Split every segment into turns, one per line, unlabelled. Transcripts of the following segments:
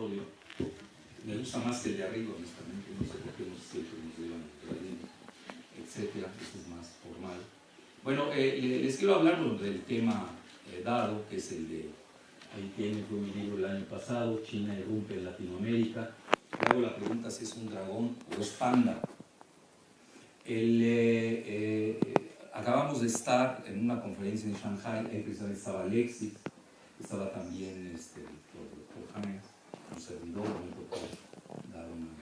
petróleo. Me gusta más que el de arriba, honestamente, no sé por qué siempre nos llevan etcétera, este es más formal. Bueno, les quiero hablar del tema dado, que es el de, ahí tiene, fue mi libro el año pasado, China irrumpe en Latinoamérica. Le hago la pregunta si es un dragón o es panda. Acabamos de estar en una conferencia en Shanghai, ahí precisamente estaba Alexis, estaba también el doctor James, un servidor, me tocó dar una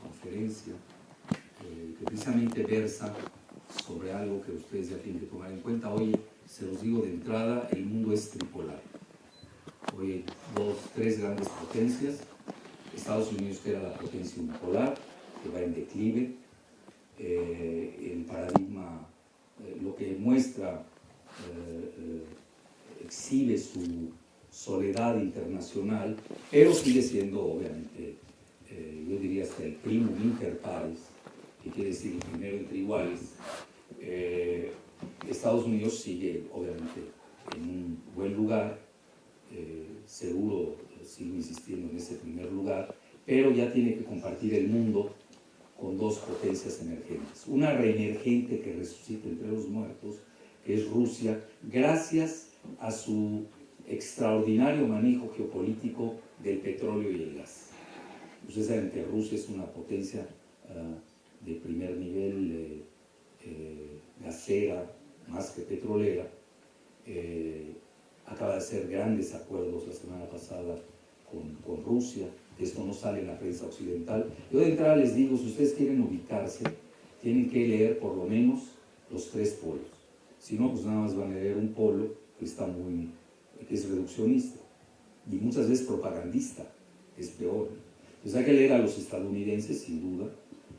conferencia que precisamente versa sobre algo que ustedes ya tienen que tomar en cuenta. Hoy, se los digo de entrada, el mundo es tripolar. Hoy hay tres grandes potencias. Estados Unidos, que era la potencia unipolar, que va en declive. El paradigma, lo que muestra, exhibe su soledad internacional, pero sigue siendo, obviamente, yo diría hasta el primum inter pares, que quiere decir el primero entre iguales. Estados Unidos sigue, obviamente, en un buen lugar, seguro sigo insistiendo en ese primer lugar, pero ya tiene que compartir el mundo con dos potencias emergentes. Una reemergente que resucita entre los muertos, que es Rusia, gracias a su extraordinario manejo geopolítico del petróleo y el gas. Ustedes saben que Rusia es una potencia de primer nivel gasera, más que petrolera. Acaba de hacer grandes acuerdos la semana pasada con Rusia. Esto no sale en la prensa occidental. Yo de entrada les digo, si ustedes quieren ubicarse, tienen que leer por lo menos los tres polos. Si no, pues nada más van a leer un polo que es reduccionista y muchas veces propagandista, es peor. Entonces hay que leer a los estadounidenses, sin duda,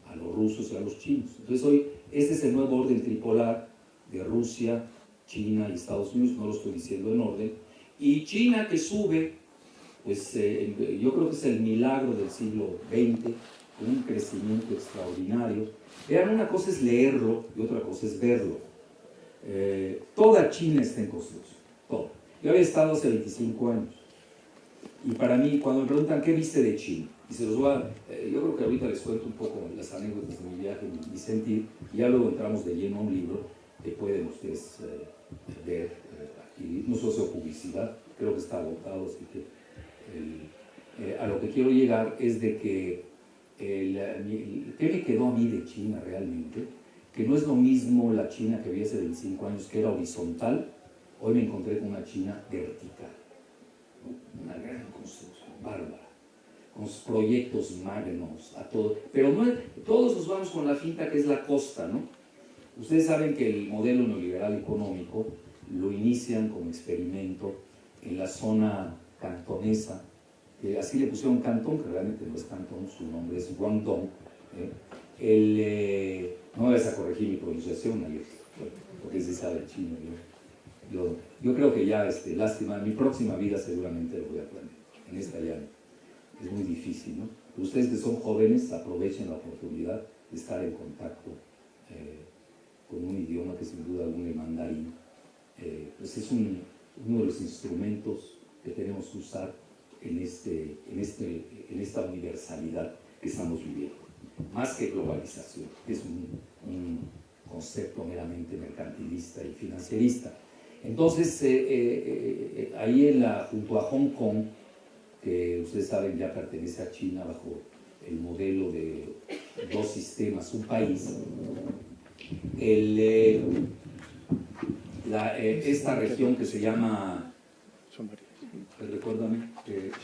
a los rusos y a los chinos. Entonces hoy, este es el nuevo orden tripolar de Rusia, China y Estados Unidos, no lo estoy diciendo en orden. Y China, que sube, pues yo creo que es el milagro del siglo XX, con un crecimiento extraordinario. Vean, una cosa es leerlo y otra cosa es verlo. Toda China está en construcción, todo. Yo había estado hace 25 años y para mí, cuando me preguntan qué viste de China, y se los voy a, yo creo que ahorita les cuento un poco las anécdotas de mi viaje, mi sentir, y ya luego entramos de lleno a un libro que pueden ustedes ver aquí, no solo publicidad, creo que está agotado, así que a lo que quiero llegar es de que ¿qué me quedó a mí de China realmente? Que no es lo mismo la China que vi hace 25 años, que era horizontal. Hoy me encontré con una China vertical, ¿no? Una gran construcción, bárbara, con proyectos magnos, a todo. Pero no, todos nos vamos con la finta que es la costa, ¿no? Ustedes saben que el modelo neoliberal económico lo inician como experimento en la zona cantonesa, que así le pusieron Cantón, que realmente no es Cantón, su nombre es Guangdong. No me vas a corregir mi pronunciación, porque se sabe chino. Yo creo que ya, lástima, en mi próxima vida seguramente lo voy a aprender. En esta ya es muy difícil, ¿no? Pero ustedes que son jóvenes, aprovechen la oportunidad de estar en contacto con un idioma que sin duda alguna, el mandarín, pues es uno de los instrumentos que tenemos que usar en esta universalidad que estamos viviendo. Más que globalización, que es un concepto meramente mercantilista y financierista. Entonces, ahí junto a Hong Kong, que ustedes saben ya pertenece a China bajo el modelo de dos sistemas, un país, esta región que se llama, recuérdame,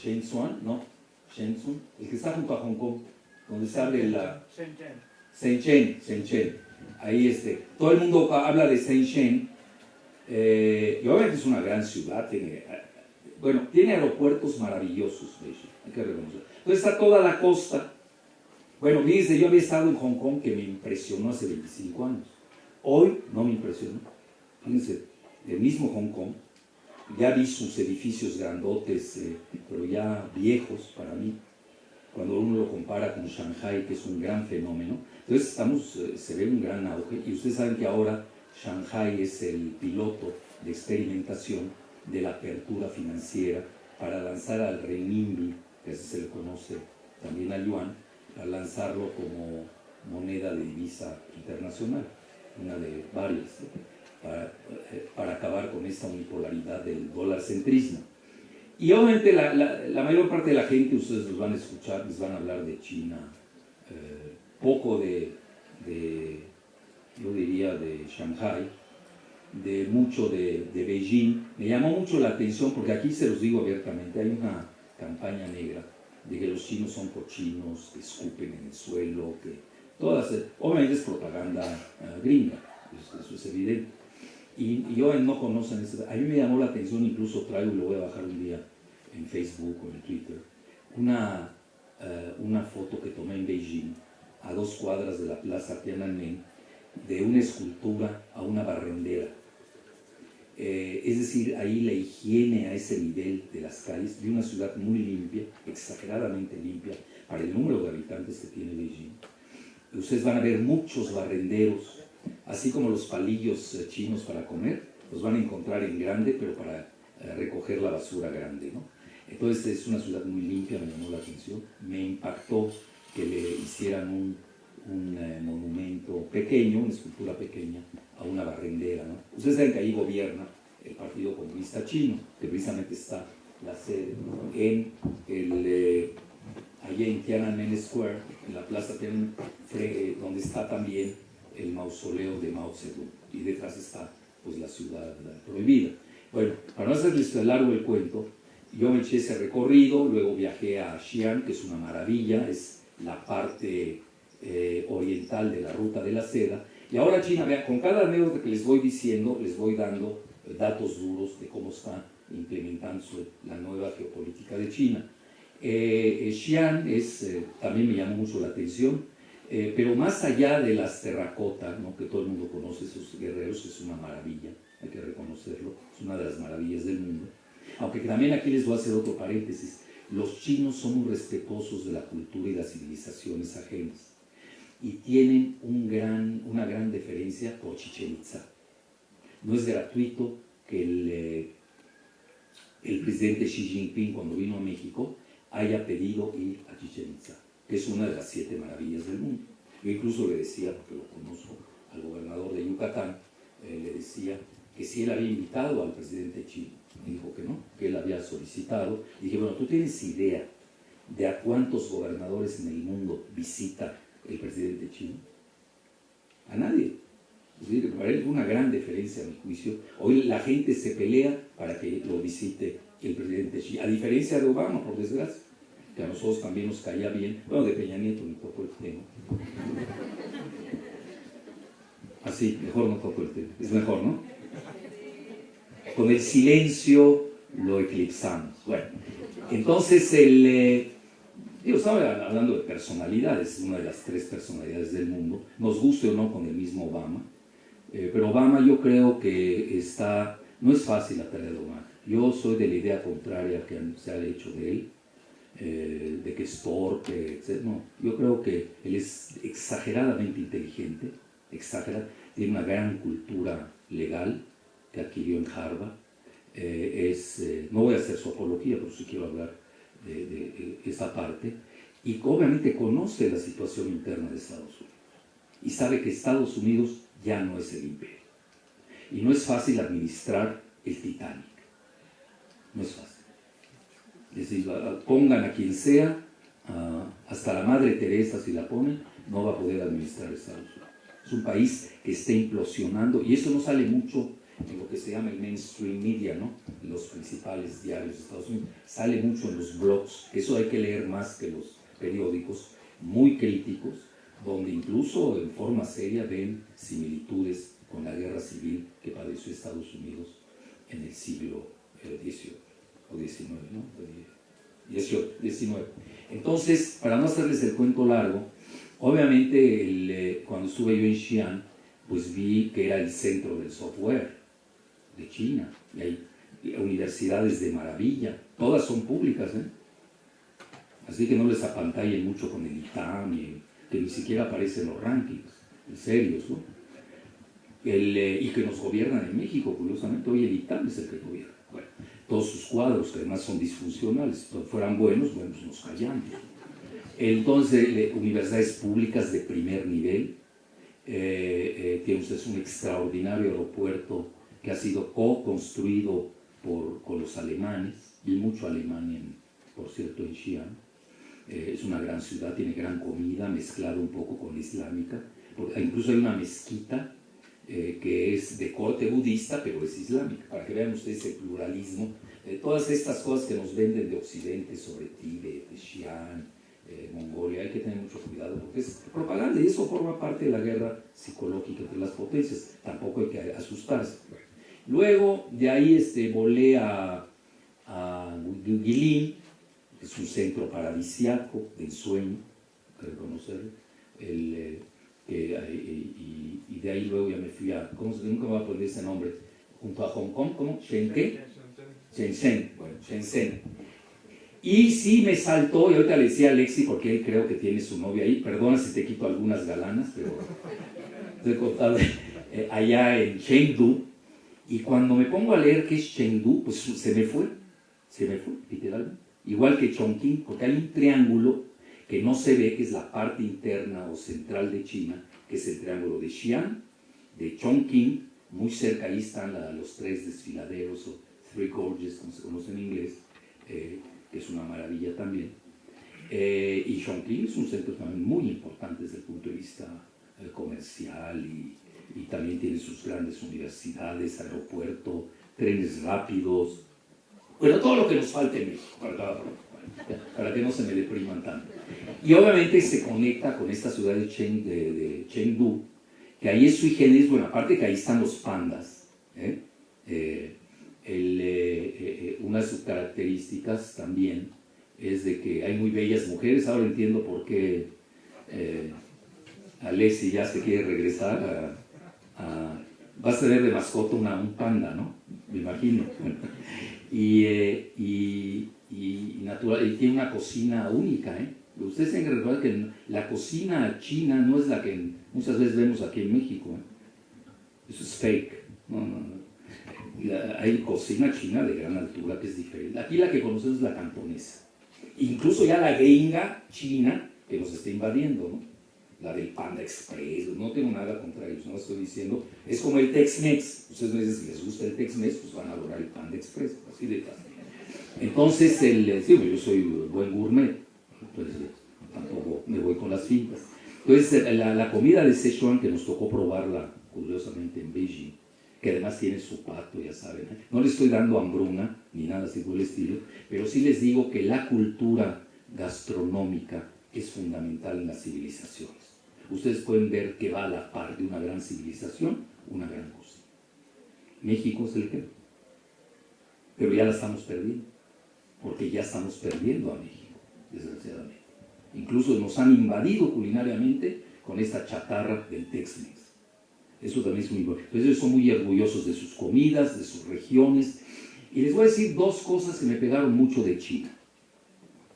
Shenzhen, ¿no? Shenzhen, el que está junto a Hong Kong, donde se abre la... Shenzhen. Ahí todo el mundo habla de Shenzhen, y obviamente es una gran ciudad, tiene aeropuertos maravillosos, hay que reconocer. Entonces está toda la costa. Bueno, fíjense, yo había estado en Hong Kong, que me impresionó hace 25 años. Hoy no me impresionó. Fíjense, el mismo Hong Kong, ya vi sus edificios grandotes, pero ya viejos para mí, cuando uno lo compara con Shanghai, que es un gran fenómeno. Entonces se ve un gran auge, y ustedes saben que ahora Shanghai es el piloto de experimentación de la apertura financiera para lanzar al renminbi que así se le conoce también al yuan, a lanzarlo como moneda de divisa internacional, una de varias, para acabar con esta unipolaridad del dólar centrismo. Y obviamente la mayor parte de la gente, ustedes los van a escuchar, les van a hablar de China, poco yo diría, de Shanghai, mucho de Beijing. Me llamó mucho la atención porque aquí se los digo abiertamente, hay una campaña negra de que los chinos son cochinos, que escupen en el suelo, que todas, obviamente es propaganda gringa, eso es evidente. Y yo no conocen eso. A mí me llamó la atención, incluso traigo y lo voy a bajar un día en Facebook o en Twitter, una foto que tomé en Beijing, a 2 cuadras de la plaza Tiananmen, de una escultura a una barrendera. Es decir, ahí la higiene a ese nivel de las calles, de una ciudad muy limpia, exageradamente limpia, para el número de habitantes que tiene Beijing. Ustedes van a ver muchos barrenderos, así como los palillos chinos para comer, los van a encontrar en grande, pero para recoger la basura grande, ¿no? Entonces es una ciudad muy limpia, me llamó la atención, me impactó que le hicieran un monumento pequeño, una escultura pequeña, a una barrendera, ¿no? Ustedes saben que ahí gobierna el Partido Comunista Chino, que precisamente está la sede allí en Tiananmen Square, en la plaza Tiananmen, donde está también el mausoleo de Mao Zedong, y detrás está pues la ciudad prohibida. Bueno, para no hacerles largo el cuento, yo me eché ese recorrido, luego viajé a Xi'an, que es una maravilla, es la parte oriental de la ruta de la seda. Y ahora China, vean, con cada anécdota que les voy diciendo, les voy dando datos duros de cómo está implementándose la nueva geopolítica de China. Xi'an también me llamó mucho la atención, pero más allá de las terracotas, ¿no?, que todo el mundo conoce, esos guerreros, es una maravilla, hay que reconocerlo, es una de las maravillas del mundo. Aunque también aquí les voy a hacer otro paréntesis, los chinos son muy respetuosos de la cultura y las civilizaciones ajenas, y tienen una gran deferencia por Chichén Itzá. No es gratuito que el presidente Xi Jinping, cuando vino a México, haya pedido ir a Chichén Itzá, que es una de las 7 maravillas del mundo. Yo incluso le decía, porque lo conozco, al gobernador de Yucatán, le decía que si él había invitado al presidente chino. Me dijo que no, que él había solicitado. Y dije, bueno, ¿tú tienes idea de a cuántos gobernadores en el mundo visita el presidente chino? A nadie. Es decir, para él fue una gran deferencia a mi juicio. Hoy la gente se pelea para que lo visite el presidente Xi, a diferencia de Obama, por desgracia, que a nosotros también nos caía bien. Bueno, de Peña Nieto ni tocó el tema. Así, mejor no toco el tema. Es mejor, ¿no? Con el silencio lo eclipsamos. Bueno, entonces estaba hablando de personalidades, una de las 3 personalidades del mundo, nos guste o no con el mismo Obama, pero Obama yo creo que no es fácil la tarea de Obama. Yo soy de la idea contraria que se ha hecho de él, de que es torpe, etc. No, yo creo que él es exageradamente inteligente, tiene una gran cultura legal que adquirió en Harvard. No voy a hacer su apología, pero sí quiero hablar de esa parte. Y obviamente conoce la situación interna de Estados Unidos. Y sabe que Estados Unidos ya no es el imperio. Y no es fácil administrar el Titanic. No es fácil. Es decir, pongan a quien sea, hasta la Madre Teresa, si la ponen, no va a poder administrar Estados Unidos. Es un país que está implosionando, y eso no sale mucho en lo que se llama el mainstream media, ¿no? Los principales diarios de Estados Unidos. Sale mucho en los blogs, que eso hay que leer más que los periódicos, muy críticos, donde incluso en forma seria ven similitudes con la guerra civil que padeció Estados Unidos en el siglo XVIII o XIX, ¿no? XIX. Entonces, para no hacerles el cuento largo, obviamente cuando estuve yo en Xi'an, pues vi que era el centro del software de China, y hay universidades de maravilla, todas son públicas, ¿eh? Así que no les apantallen mucho con el ITAM, que ni siquiera aparecen los rankings, en serios, ¿no? Y que nos gobiernan en México, curiosamente, hoy el ITAM es el que gobierna. Bueno, todos sus cuadros, que además son disfuncionales. Si fueran buenos, bueno, pues nos callamos. Entonces, universidades públicas de primer nivel. Tiene usted un extraordinario aeropuerto que ha sido co-construido con los alemanes, y mucho Alemania, por cierto, en Xi'an. Es una gran ciudad, tiene gran comida, mezclada un poco con la islámica. Incluso hay una mezquita que es de corte budista, pero es islámica, para que vean ustedes el pluralismo. Todas estas cosas que nos venden de Occidente sobre Tíbet, de Xi'an, Mongolia, hay que tener mucho cuidado porque es propaganda y eso forma parte de la guerra psicológica entre las potencias. Tampoco hay que asustarse. Luego de ahí volé a Guilin, que es un centro paradisiaco de ensueño, hay que reconocerlo. Y de ahí luego ya me fui a, nunca me voy a poner ese nombre, junto a Hong Kong, ¿cómo? Shenzhen, bueno, Shenzhen. Y sí me saltó, y ahorita le decía a Alexi, porque él creo que tiene su novia ahí, perdona si te quito algunas galanas, pero estoy contando, allá en Chengdu, y cuando me pongo a leer qué es Chengdu, pues se me fue, literalmente. Igual que Chongqing, porque hay un triángulo que no se ve, que es la parte interna o central de China, que es el triángulo de Xi'an, de Chongqing, muy cerca, ahí están los tres desfiladeros, o Three Gorges, como se conoce en inglés, que es una maravilla también. Y Chongqing es un centro también muy importante desde el punto de vista comercial y también tiene sus grandes universidades, aeropuerto, trenes rápidos, bueno, todo lo que nos falte en México, para que no se me depriman tanto. Y obviamente se conecta con esta ciudad de Chengdu, que ahí es sui generis, bueno, aparte que ahí están los pandas, una de sus características también es de que hay muy bellas mujeres. Ahora entiendo por qué Alexi ya se quiere regresar vas a tener de mascota un panda, ¿no? Me imagino. Y tiene una cocina única, ¿eh? Ustedes tienen que recordar que la cocina china no es la que muchas veces vemos aquí en México, ¿eh? Eso es fake. No. Hay cocina china de gran altura que es diferente. Aquí la que conocemos es la cantonesa. Incluso ya la gringa china que nos está invadiendo, ¿no? La del Panda Express, no tengo nada contra ellos, no estoy diciendo, es como el Tex-Mex. Ustedes me dicen, si les gusta el Tex-Mex, pues van a adorar el Panda Express, así de fácil. Entonces, sí, yo soy buen gourmet, entonces tampoco me voy con las fintas. Entonces, la comida de Sichuan, que nos tocó probarla curiosamente en Beijing, que además tiene su pato, ya saben, ¿eh? No les estoy dando hambruna, ni nada así por el estilo, pero sí les digo que la cultura gastronómica es fundamental en las civilizaciones. Ustedes pueden ver que va a la par de una gran civilización, una gran cocina. México es el que, pero ya la estamos perdiendo, porque ya estamos perdiendo a México, desgraciadamente. Incluso nos han invadido culinariamente con esta chatarra del Tex-Mex. Eso también es muy importante. Entonces ellos son muy orgullosos de sus comidas, de sus regiones. Y les voy a decir dos cosas que me pegaron mucho de China,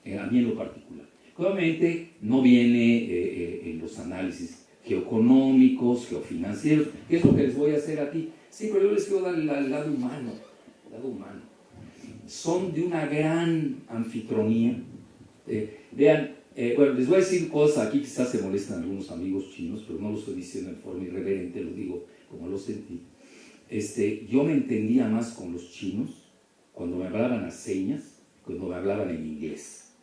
a mí en lo particular. Obviamente no viene en los análisis geoeconómicos, geofinancieros, que es lo que les voy a hacer aquí. Sí, pero yo les quiero dar el lado humano. Son de una gran anfitrionía. Vean, bueno, les voy a decir cosas, aquí quizás se molestan algunos amigos chinos, pero no lo estoy diciendo en forma irreverente, lo digo como lo sentí. Yo me entendía más con los chinos cuando me hablaban a señas, cuando me hablaban en inglés.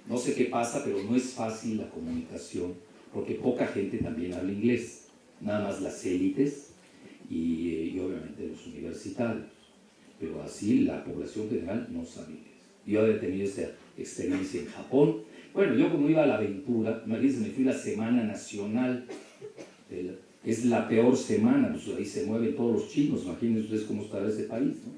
No sé qué pasa, pero no es fácil la comunicación, porque poca gente también habla inglés, nada más las élites y obviamente los universitarios, pero así la población general no sabe inglés. Yo había tenido esa experiencia en Japón. Bueno, yo como iba a la aventura, imagínense, me fui la Semana Nacional, es la peor semana, pues ahí se mueven todos los chinos, imagínense ustedes cómo estará ese país, ¿no?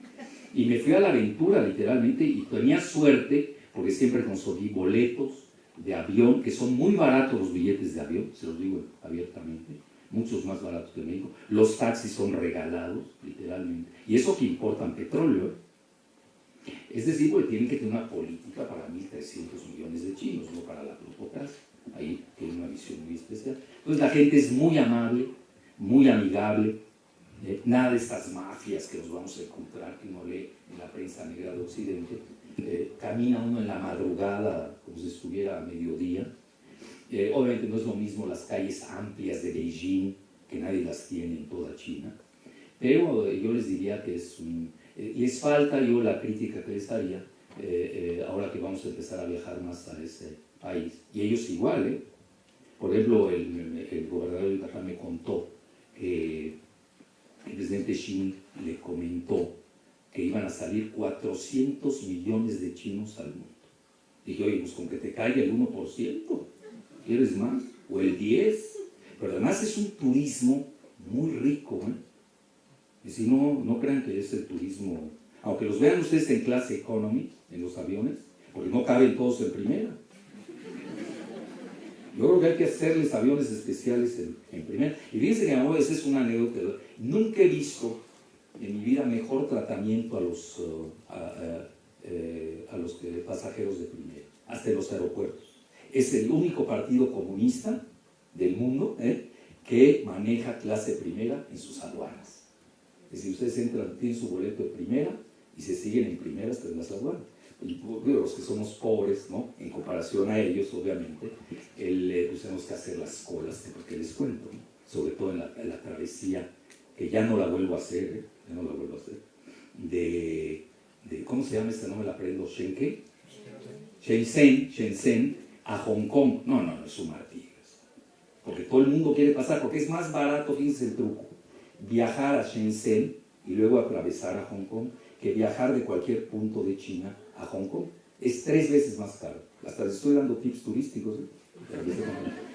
Y me fui a la aventura literalmente y tenía suerte porque siempre conseguí boletos de avión, que son muy baratos los billetes de avión, se los digo abiertamente, muchos más baratos que en México. Los taxis son regalados, literalmente, y eso que importan petróleo, ¿eh? Es decir, porque tienen que tener una política para 1.300 millones de chinos, no para la plutocracia. Ahí tiene una visión muy especial. Entonces la gente es muy amable, muy amigable, Nada de estas mafias que nos vamos a encontrar, que uno lee en la prensa negra de Occidente. Camina uno en la madrugada como si estuviera a mediodía. Obviamente no es lo mismo las calles amplias de Beijing, que nadie las tiene en toda China, pero yo les diría que les falta, yo la crítica que les haría, ahora que vamos a empezar a viajar más a ese país, y ellos igual, por ejemplo, el gobernador de Yucatán me contó que el presidente Xi le comentó que iban a salir 400 millones de chinos al mundo. Dije, oye, pues con que te caiga el 1%, ¿quieres más? O el 10%. Pero además es un turismo muy rico, Y si no crean que es el turismo, aunque los vean ustedes en clase economy, en los aviones, porque no caben todos en primera. Yo creo que hay que hacerles aviones especiales en primera. Y fíjense que esa es una anécdota. Nunca he visto en mi vida mejor tratamiento a los pasajeros de primera, hasta en los aeropuertos. Es el único partido comunista del mundo que maneja clase primera en sus aduanas. Es decir, ustedes entran, tienen su boleto de primera y se siguen en primera hasta en las aduanas. Los que somos pobres, ¿no? En comparación a ellos, obviamente, pues tenemos que hacer las colas, porque les cuento, ¿no? Sobre todo en la travesía, que ya no la vuelvo a hacer, ¿cómo se llama esta? No me la aprendo, Shenzhen a Hong Kong. No, es un martirio. Porque todo el mundo quiere pasar, porque es más barato, fíjense el truco, viajar a Shenzhen y luego atravesar a Hong Kong, que viajar de cualquier punto de China a Hong Kong. Es 3 veces más caro. Hasta les estoy dando tips turísticos.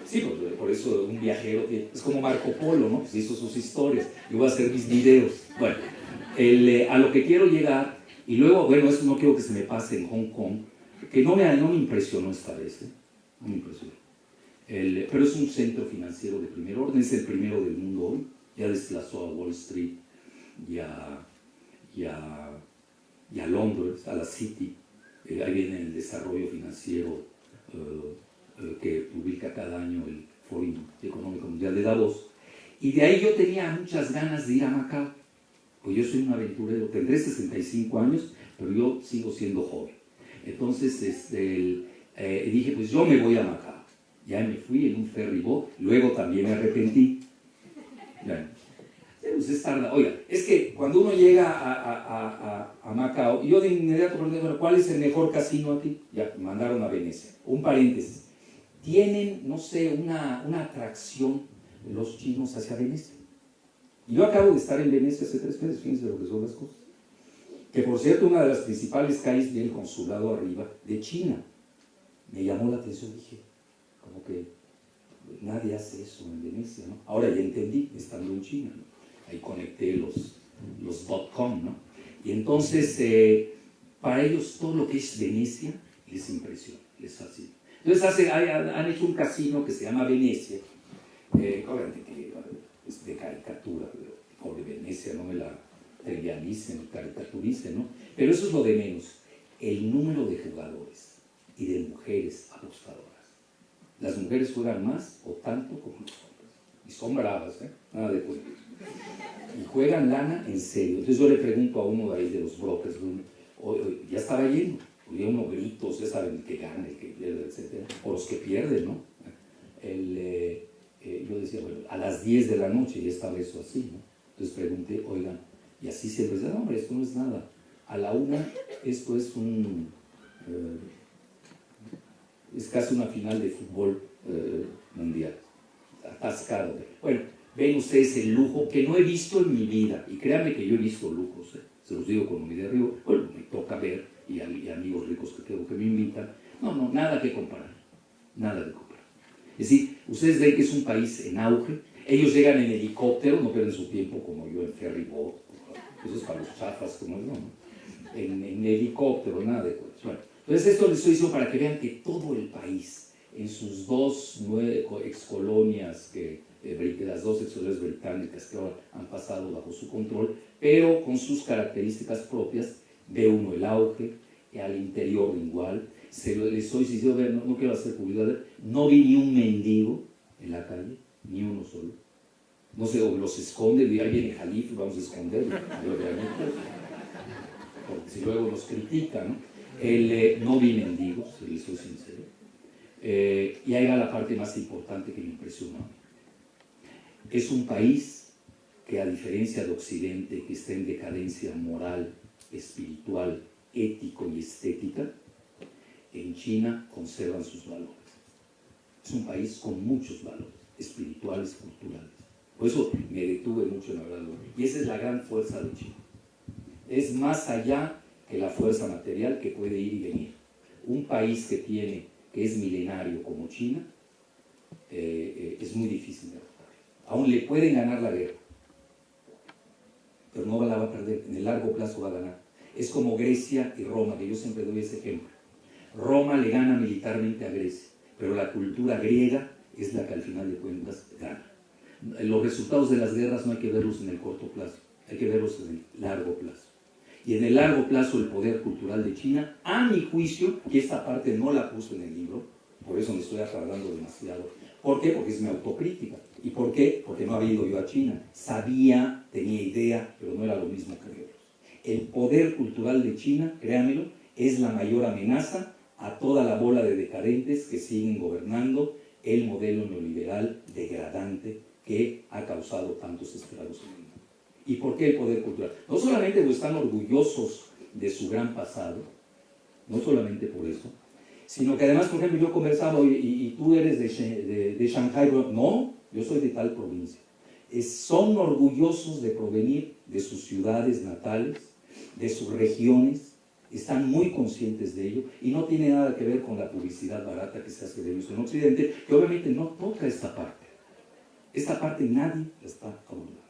Sí, por eso un viajero es como Marco Polo, ¿no? Se hizo sus historias. Yo voy a hacer mis videos. Bueno, a lo que quiero llegar, y luego, bueno, eso no quiero que se me pase en Hong Kong, que no me impresionó esta vez, no me impresionó. Pero es un centro financiero de primer orden, es el primero del mundo hoy, ya desplazó a Wall Street y a Londres, a la City. Ahí viene el desarrollo financiero que publica cada año el Foro Económico Mundial de Davos. Y de ahí yo tenía muchas ganas de ir a Macao, pues yo soy un aventurero, tendré 65 años, pero yo sigo siendo joven. Entonces dije, pues yo me voy a Macao. Ya me fui en un ferry boat, luego también me arrepentí. Pues oiga, es que cuando uno llega a Macao, yo de inmediato pregunté, bueno, ¿cuál es el mejor casino aquí? Ya, me mandaron a Venecia. Un paréntesis. Tienen, no sé, una atracción de los chinos hacia Venecia. Y yo acabo de estar en Venecia hace 3 meses, fíjense lo que son las cosas. Que por cierto, una de las principales calles tiene el consulado arriba de China. Me llamó la atención, dije, como que nadie hace eso en Venecia, ¿no? Ahora ya entendí, estando en China, ¿no? Ahí conecté los .com, ¿no? Y entonces, para ellos todo lo que es Venecia les impresiona, les fascina. Entonces han hecho un casino que se llama Venecia, obviamente que es de caricatura, pobre Venecia, no me la trivialicen, caricaturicen, ¿no? Pero eso es lo de menos, el número de jugadores y de mujeres apostadoras. Las mujeres juegan más o tanto como los hombres, y son bravas, nada de cuento. Y juegan lana en serio. Entonces yo le pregunto a uno de ahí de los brokers, ya estaba lleno, oía unos gritos, ya saben, el que gana, el que pierde, etc. O los que pierden, ¿no? Yo decía, bueno, a las 10 de la noche ya estaba eso así, ¿no? Entonces pregunté, oigan, y así siempre decía, no, hombre, esto no es nada. A la 1, esto es es casi una final de fútbol mundial. Atascado. Bueno, ven ustedes el lujo que no he visto en mi vida, y créanme que yo he visto lujos, se los digo con humildad, bueno, me toca ver, y amigos ricos que tengo que me invitan, no, nada que comparar, nada que comparar. Es decir, ustedes ven que es un país en auge, ellos llegan en helicóptero, no pierden su tiempo como yo en ferry boat, eso es para los chafas como yo, ¿no? En helicóptero, nada de cosas. Bueno, entonces esto les estoy diciendo para que vean que todo el país, en sus 2 excolonias, las 2 excolonias británicas que ahora han pasado bajo su control, pero con sus características propias, ve uno el auge, al interior igual. Les soy sincero, no quiero hacer publicidad, no vi ni un mendigo en la calle, ni uno solo. No sé, o los esconden y ahí viene Jalif y vamos a esconderlo. Porque si luego nos critican, ¿no? No vi mendigos, si les soy sincero. Y ahí va la parte más importante que me impresionó. Es un país que, a diferencia de Occidente, que está en decadencia moral, espiritual, ético y estética, en China conservan sus valores. Es un país con muchos valores espirituales, culturales. Por eso me detuve mucho en hablarlo. Y esa es la gran fuerza de China. Es más allá que la fuerza material que puede ir y venir. Un país que es milenario como China, es muy difícil de derrotar. Aún le pueden ganar la guerra, pero no la va a perder. En el largo plazo va a ganar. Es como Grecia y Roma, que yo siempre doy ese ejemplo. Roma le gana militarmente a Grecia, pero la cultura griega es la que al final de cuentas gana. Los resultados de las guerras no hay que verlos en el corto plazo, hay que verlos en el largo plazo. Y en el largo plazo el poder cultural de China, a mi juicio, que esta parte no la puse en el libro, por eso me estoy aclarando demasiado. ¿Por qué? Porque es mi autocrítica. ¿Y por qué? Porque no había ido yo a China. Sabía, tenía idea, pero no era lo mismo que verlos. El poder cultural de China, créanmelo, es la mayor amenaza a toda la bola de decadentes que siguen gobernando el modelo neoliberal degradante que ha causado tantos estragos en el mundo. ¿Y por qué el poder cultural? No solamente porque están orgullosos de su gran pasado, no solamente por eso, sino que además, por ejemplo, yo conversaba, y tú eres de Shanghái, no, yo soy de tal provincia. Son orgullosos de provenir de sus ciudades natales, de sus regiones, están muy conscientes de ello, y no tiene nada que ver con la publicidad barata que se hace de ellos en Occidente, que obviamente no toca esta parte. Esta parte nadie la está abordando.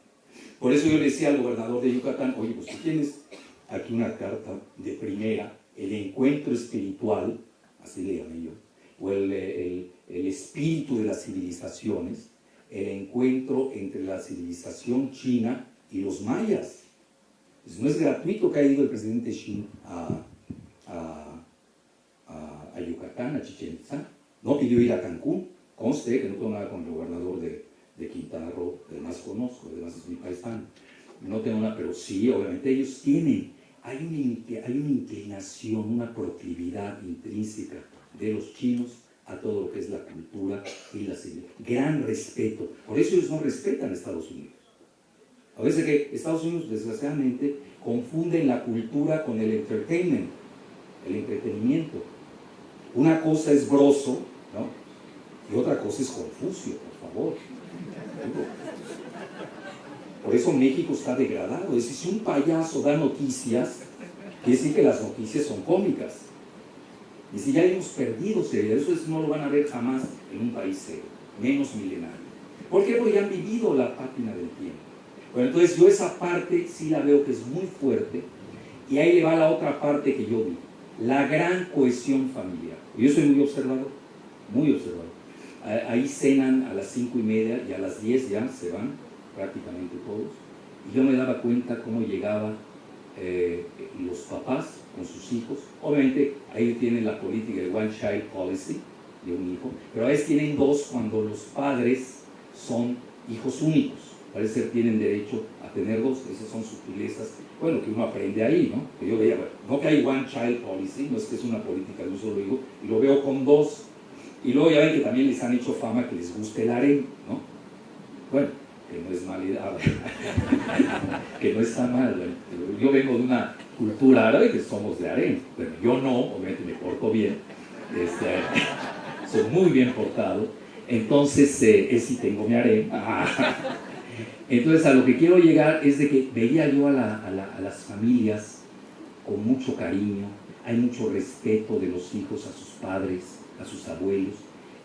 Por eso yo le decía al gobernador de Yucatán, oye, pues tú tienes aquí una carta de primera, el encuentro espiritual, así le llamé yo, o el espíritu de las civilizaciones, el encuentro entre la civilización china y los mayas. Pues no es gratuito que haya ido el presidente Xi a Yucatán, a Chichén Itzá. No pidió ir a Cancún, conste que no tengo nada con el gobernador de Quintana Roo, que además conozco, además es mi paisano. No tengo nada, pero sí, obviamente ellos tienen, hay una inclinación, una proclividad intrínseca de los chinos a todo lo que es la cultura y la civilización. Gran respeto. Por eso ellos no respetan a Estados Unidos. A veces que Estados Unidos, desgraciadamente, confunden la cultura con el entertainment, el entretenimiento. Una cosa es Broso, ¿no? Y otra cosa es Confucio, por favor. Por eso México está degradado. Es decir, si un payaso da noticias, quiere decir que las noticias son cómicas. Y si ya hemos perdido seriedad, eso no lo van a ver jamás en un país serio, menos milenario. ¿Por qué? Porque ya han vivido la pátina del tiempo. Bueno, entonces yo esa parte sí la veo que es muy fuerte, y ahí le va la otra parte que yo vi, la gran cohesión familiar. Yo soy muy observador, muy observador. Ahí cenan a las 5:30 y a las 10 ya se van prácticamente todos, y yo me daba cuenta cómo llegaban los papás con sus hijos. Obviamente ahí tienen la política de One Child Policy, de un hijo, pero a veces tienen dos cuando los padres son hijos únicos. Parece que tienen derecho a tener dos. Esas son sutilezas, bueno, que uno aprende ahí, ¿no? Que yo veía, bueno, no que hay One Child Policy, no es que es una política de un solo hijo, y lo veo con dos. Y luego ya ven que también les han hecho fama que les guste el harén, ¿no? Bueno, que no es mal, que no está mal. Yo vengo de una cultura árabe que somos de harén. Bueno, yo no, obviamente me porto bien, soy muy bien portado, entonces sí tengo mi harén. Entonces a lo que quiero llegar es de que veía yo a las familias con mucho cariño, hay mucho respeto de los hijos a sus padres, a sus abuelos.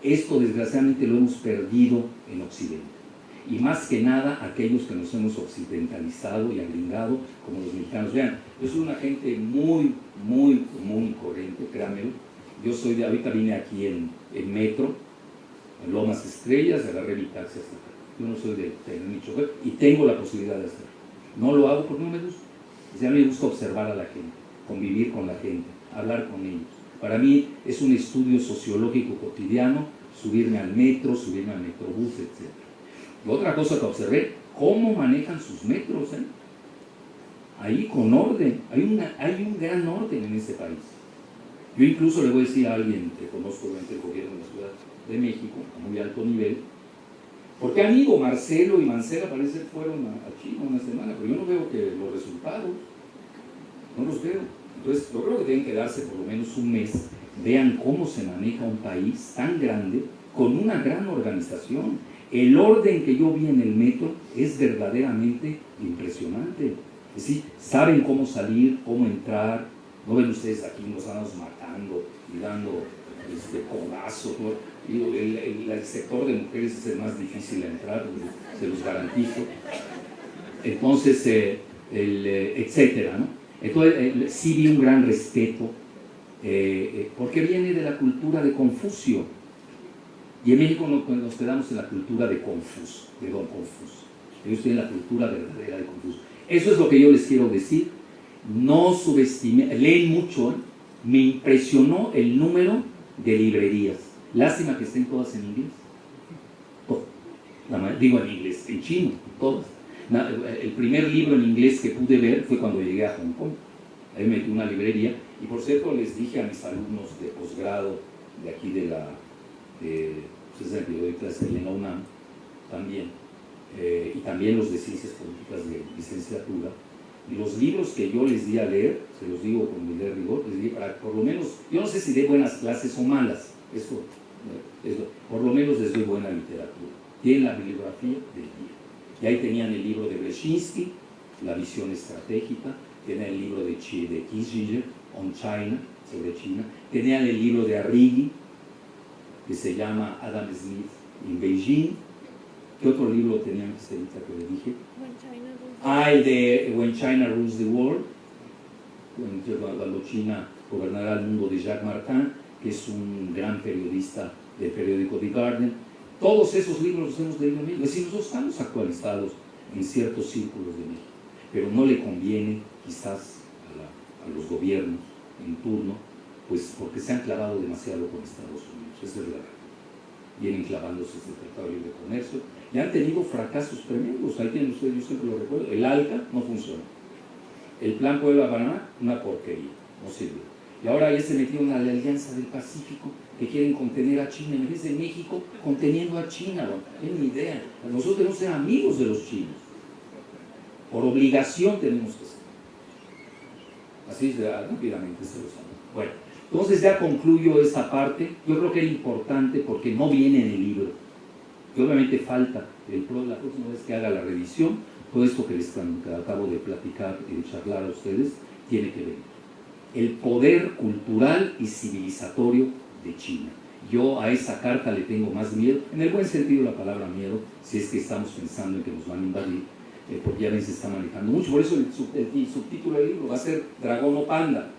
Esto desgraciadamente lo hemos perdido en Occidente. Y más que nada aquellos que nos hemos occidentalizado y agringado, como los mexicanos. Vean, yo soy una gente muy, muy común y corriente, créanmelo. Yo soy de, ahorita vine aquí en metro, en Lomas Estrellas, agarré mi taxi hasta acá. Yo no soy de tener mi chofer y tengo la posibilidad de hacerlo. No lo hago porque no me gusta. A mí me gusta observar a la gente, convivir con la gente, hablar con ellos. Para mí es un estudio sociológico cotidiano, subirme al metro, subirme al metrobús, etc. Y otra cosa que observé, cómo manejan sus metros, ¿eh? Ahí con orden, hay un gran orden en este país. Yo incluso le voy a decir a alguien que conozco durante el gobierno de la Ciudad de México, a muy alto nivel, porque han ido Marcelo y Mancera, parece que fueron a China una semana, pero yo no veo que los resultados, no los veo. Entonces, yo creo que tienen que darse por lo menos un mes, vean cómo se maneja un país tan grande, con una gran organización. El orden que yo vi en el metro es verdaderamente impresionante. Es decir, saben cómo salir, cómo entrar. No ven ustedes aquí, nos andamos matando y dando codazos, ¿no? Y el sector de mujeres es el más difícil de entrar, se los garantizo. Entonces, etcétera, ¿no? Entonces, sí vi un gran respeto, porque viene de la cultura de Confucio. Y en México nos quedamos en la cultura de Confucio, de Don Confucio. Ellos tienen la cultura verdadera de Confucio. Eso es lo que yo les quiero decir. No subestimen, leen mucho, ¿eh? Me impresionó el número de librerías. Lástima que estén todas en inglés. Digo en inglés, en chino, todas. El primer libro en inglés que pude ver fue cuando llegué a Hong Kong. Ahí me metí una librería. Y por cierto, les dije a mis alumnos de posgrado de aquí de la... ustedes que yo doy clase en la UNAM también, y también los de Ciencias Políticas de licenciatura, y los libros que yo les di a leer, se los digo con mi rigor, les di para por lo menos, yo no sé si de buenas clases o malas, eso, por lo menos les doy buena literatura. Tienen la bibliografía del día. Y ahí tenían el libro de Brzezinski, La visión estratégica, tenían el libro de Kissinger, On China, sobre China, tenían el libro de Arrighi, que se llama Adam Smith in Beijing. ¿Qué otro libro tenían que le dije? El de When China Rules the World, cuando China gobernará el mundo, de Jacques Martin, que es un gran periodista del periódico The Guardian. Todos esos libros los hemos leído en México. Es decir, nosotros estamos actualizados en ciertos círculos de México, pero no le conviene quizás a los gobiernos en turno, pues porque se han clavado demasiado con Estados Unidos. Esa es la verdad. Vienen clavándose ese Tratado de Libre Comercio y han tenido fracasos tremendos. Ahí tienen ustedes, yo siempre lo recuerdo, el ALCA no funcionó, el Plan Puebla-Panamá, una porquería, no sirvió. Y ahora ya se metieron a la Alianza del Pacífico, que quieren contener a China, en vez de México conteniendo a China. No tienen idea. Nosotros tenemos que ser amigos de los chinos, por obligación tenemos que ser. Así rápidamente se los amo. Bueno, entonces ya concluyo esta parte. Yo creo que era importante porque no viene en el libro, que obviamente falta la próxima vez que haga la revisión, todo esto que les acabo de platicar y de charlar a ustedes tiene que venir. El poder cultural y civilizatorio de China. Yo a esa carta le tengo más miedo, en el buen sentido de la palabra miedo, si es que estamos pensando en que nos van a invadir, porque ya ven, se está manejando mucho. Por eso el subtítulo del libro va a ser Dragón o Panda.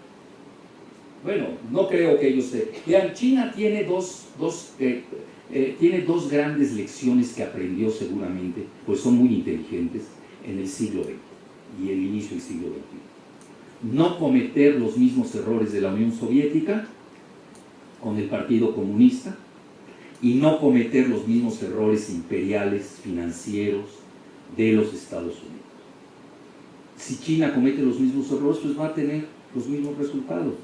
Bueno, no creo que ellos se... Vean, China tiene tiene dos grandes lecciones que aprendió seguramente, pues son muy inteligentes, en el siglo XX y el inicio del siglo XXI. No cometer los mismos errores de la Unión Soviética con el Partido Comunista y no cometer los mismos errores imperiales, financieros de los Estados Unidos. Si China comete los mismos errores, pues va a tener los mismos resultados.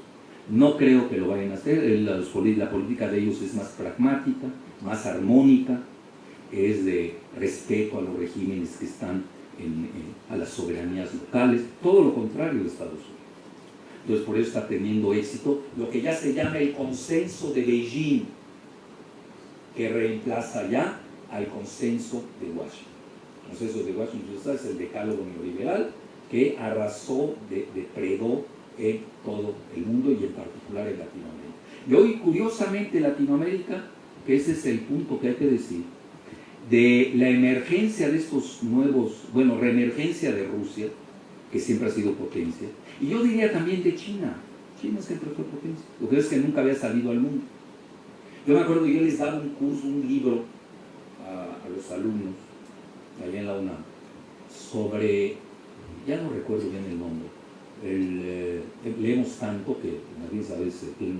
No creo que lo vayan a hacer. La política de ellos es más pragmática, más armónica, es de respeto a los regímenes que están a las soberanías locales, todo lo contrario de Estados Unidos. Entonces, por eso está teniendo éxito lo que ya se llama el consenso de Beijing, que reemplaza ya al consenso de Washington. El consenso de Washington es el decálogo neoliberal que arrasó, depredó en todo el mundo y en particular en Latinoamérica. Y hoy, curiosamente, Latinoamérica, que ese es el punto que hay que decir, de la emergencia de estos nuevos, reemergencia de Rusia, que siempre ha sido potencia, y yo diría también de China. China siempre fue potencia, lo que es que nunca había salido al mundo. Yo me acuerdo que yo les daba un curso, un libro a los alumnos allá en la UNAM sobre, ya no recuerdo bien el nombre, leemos tanto que nadie a veces tiene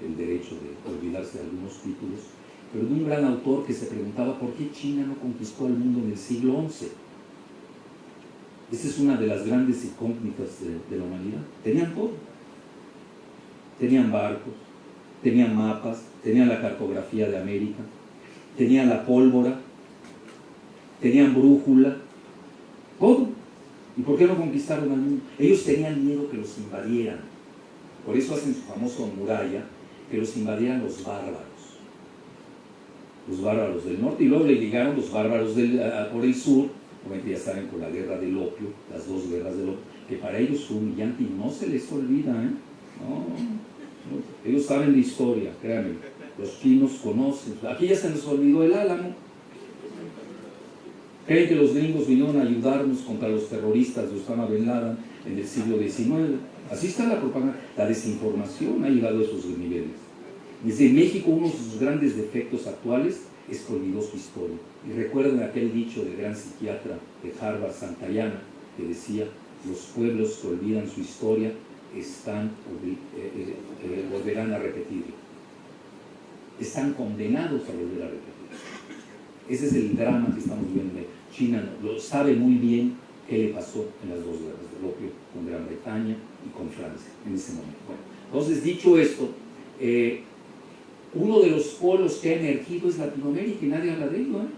el derecho de olvidarse de algunos títulos, pero de un gran autor que se preguntaba por qué China no conquistó al mundo en el siglo XI. Esa es una de las grandes incógnitas de la humanidad. Tenían todo. Tenían barcos, tenían mapas, tenían la cartografía de América, tenían la pólvora, tenían brújula, todo. ¿Y por qué no conquistaron al mundo? Ellos tenían miedo que los invadieran. Por eso hacen su famosa muralla, que los invadieran los bárbaros del norte, y luego le llegaron los bárbaros por el sur. Obviamente ya saben, con la guerra del opio, las dos guerras del opio, que para ellos fue humillante y no se les olvida, ¿eh? No, ellos saben de historia, créanme, los chinos conocen. Aquí ya se nos olvidó el Álamo. Creen que los gringos vinieron a ayudarnos contra los terroristas de Osama Bin Laden en el siglo XIX. Así está la propaganda. La desinformación ha llegado a esos niveles. Desde México, uno de sus grandes defectos actuales es que olvidó su historia. Y recuerden aquel dicho del gran psiquiatra de Harvard, Santayana, que decía: los pueblos que olvidan su historia volverán a repetirlo. Están condenados a volver a repetirlo. Ese es el drama que estamos viendo. China lo sabe muy bien qué le pasó en las dos guerras del opio con Gran Bretaña y con Francia en ese momento. Bueno, entonces, dicho esto, uno de los polos que ha emergido es Latinoamérica y nadie habla de ello, ¿eh?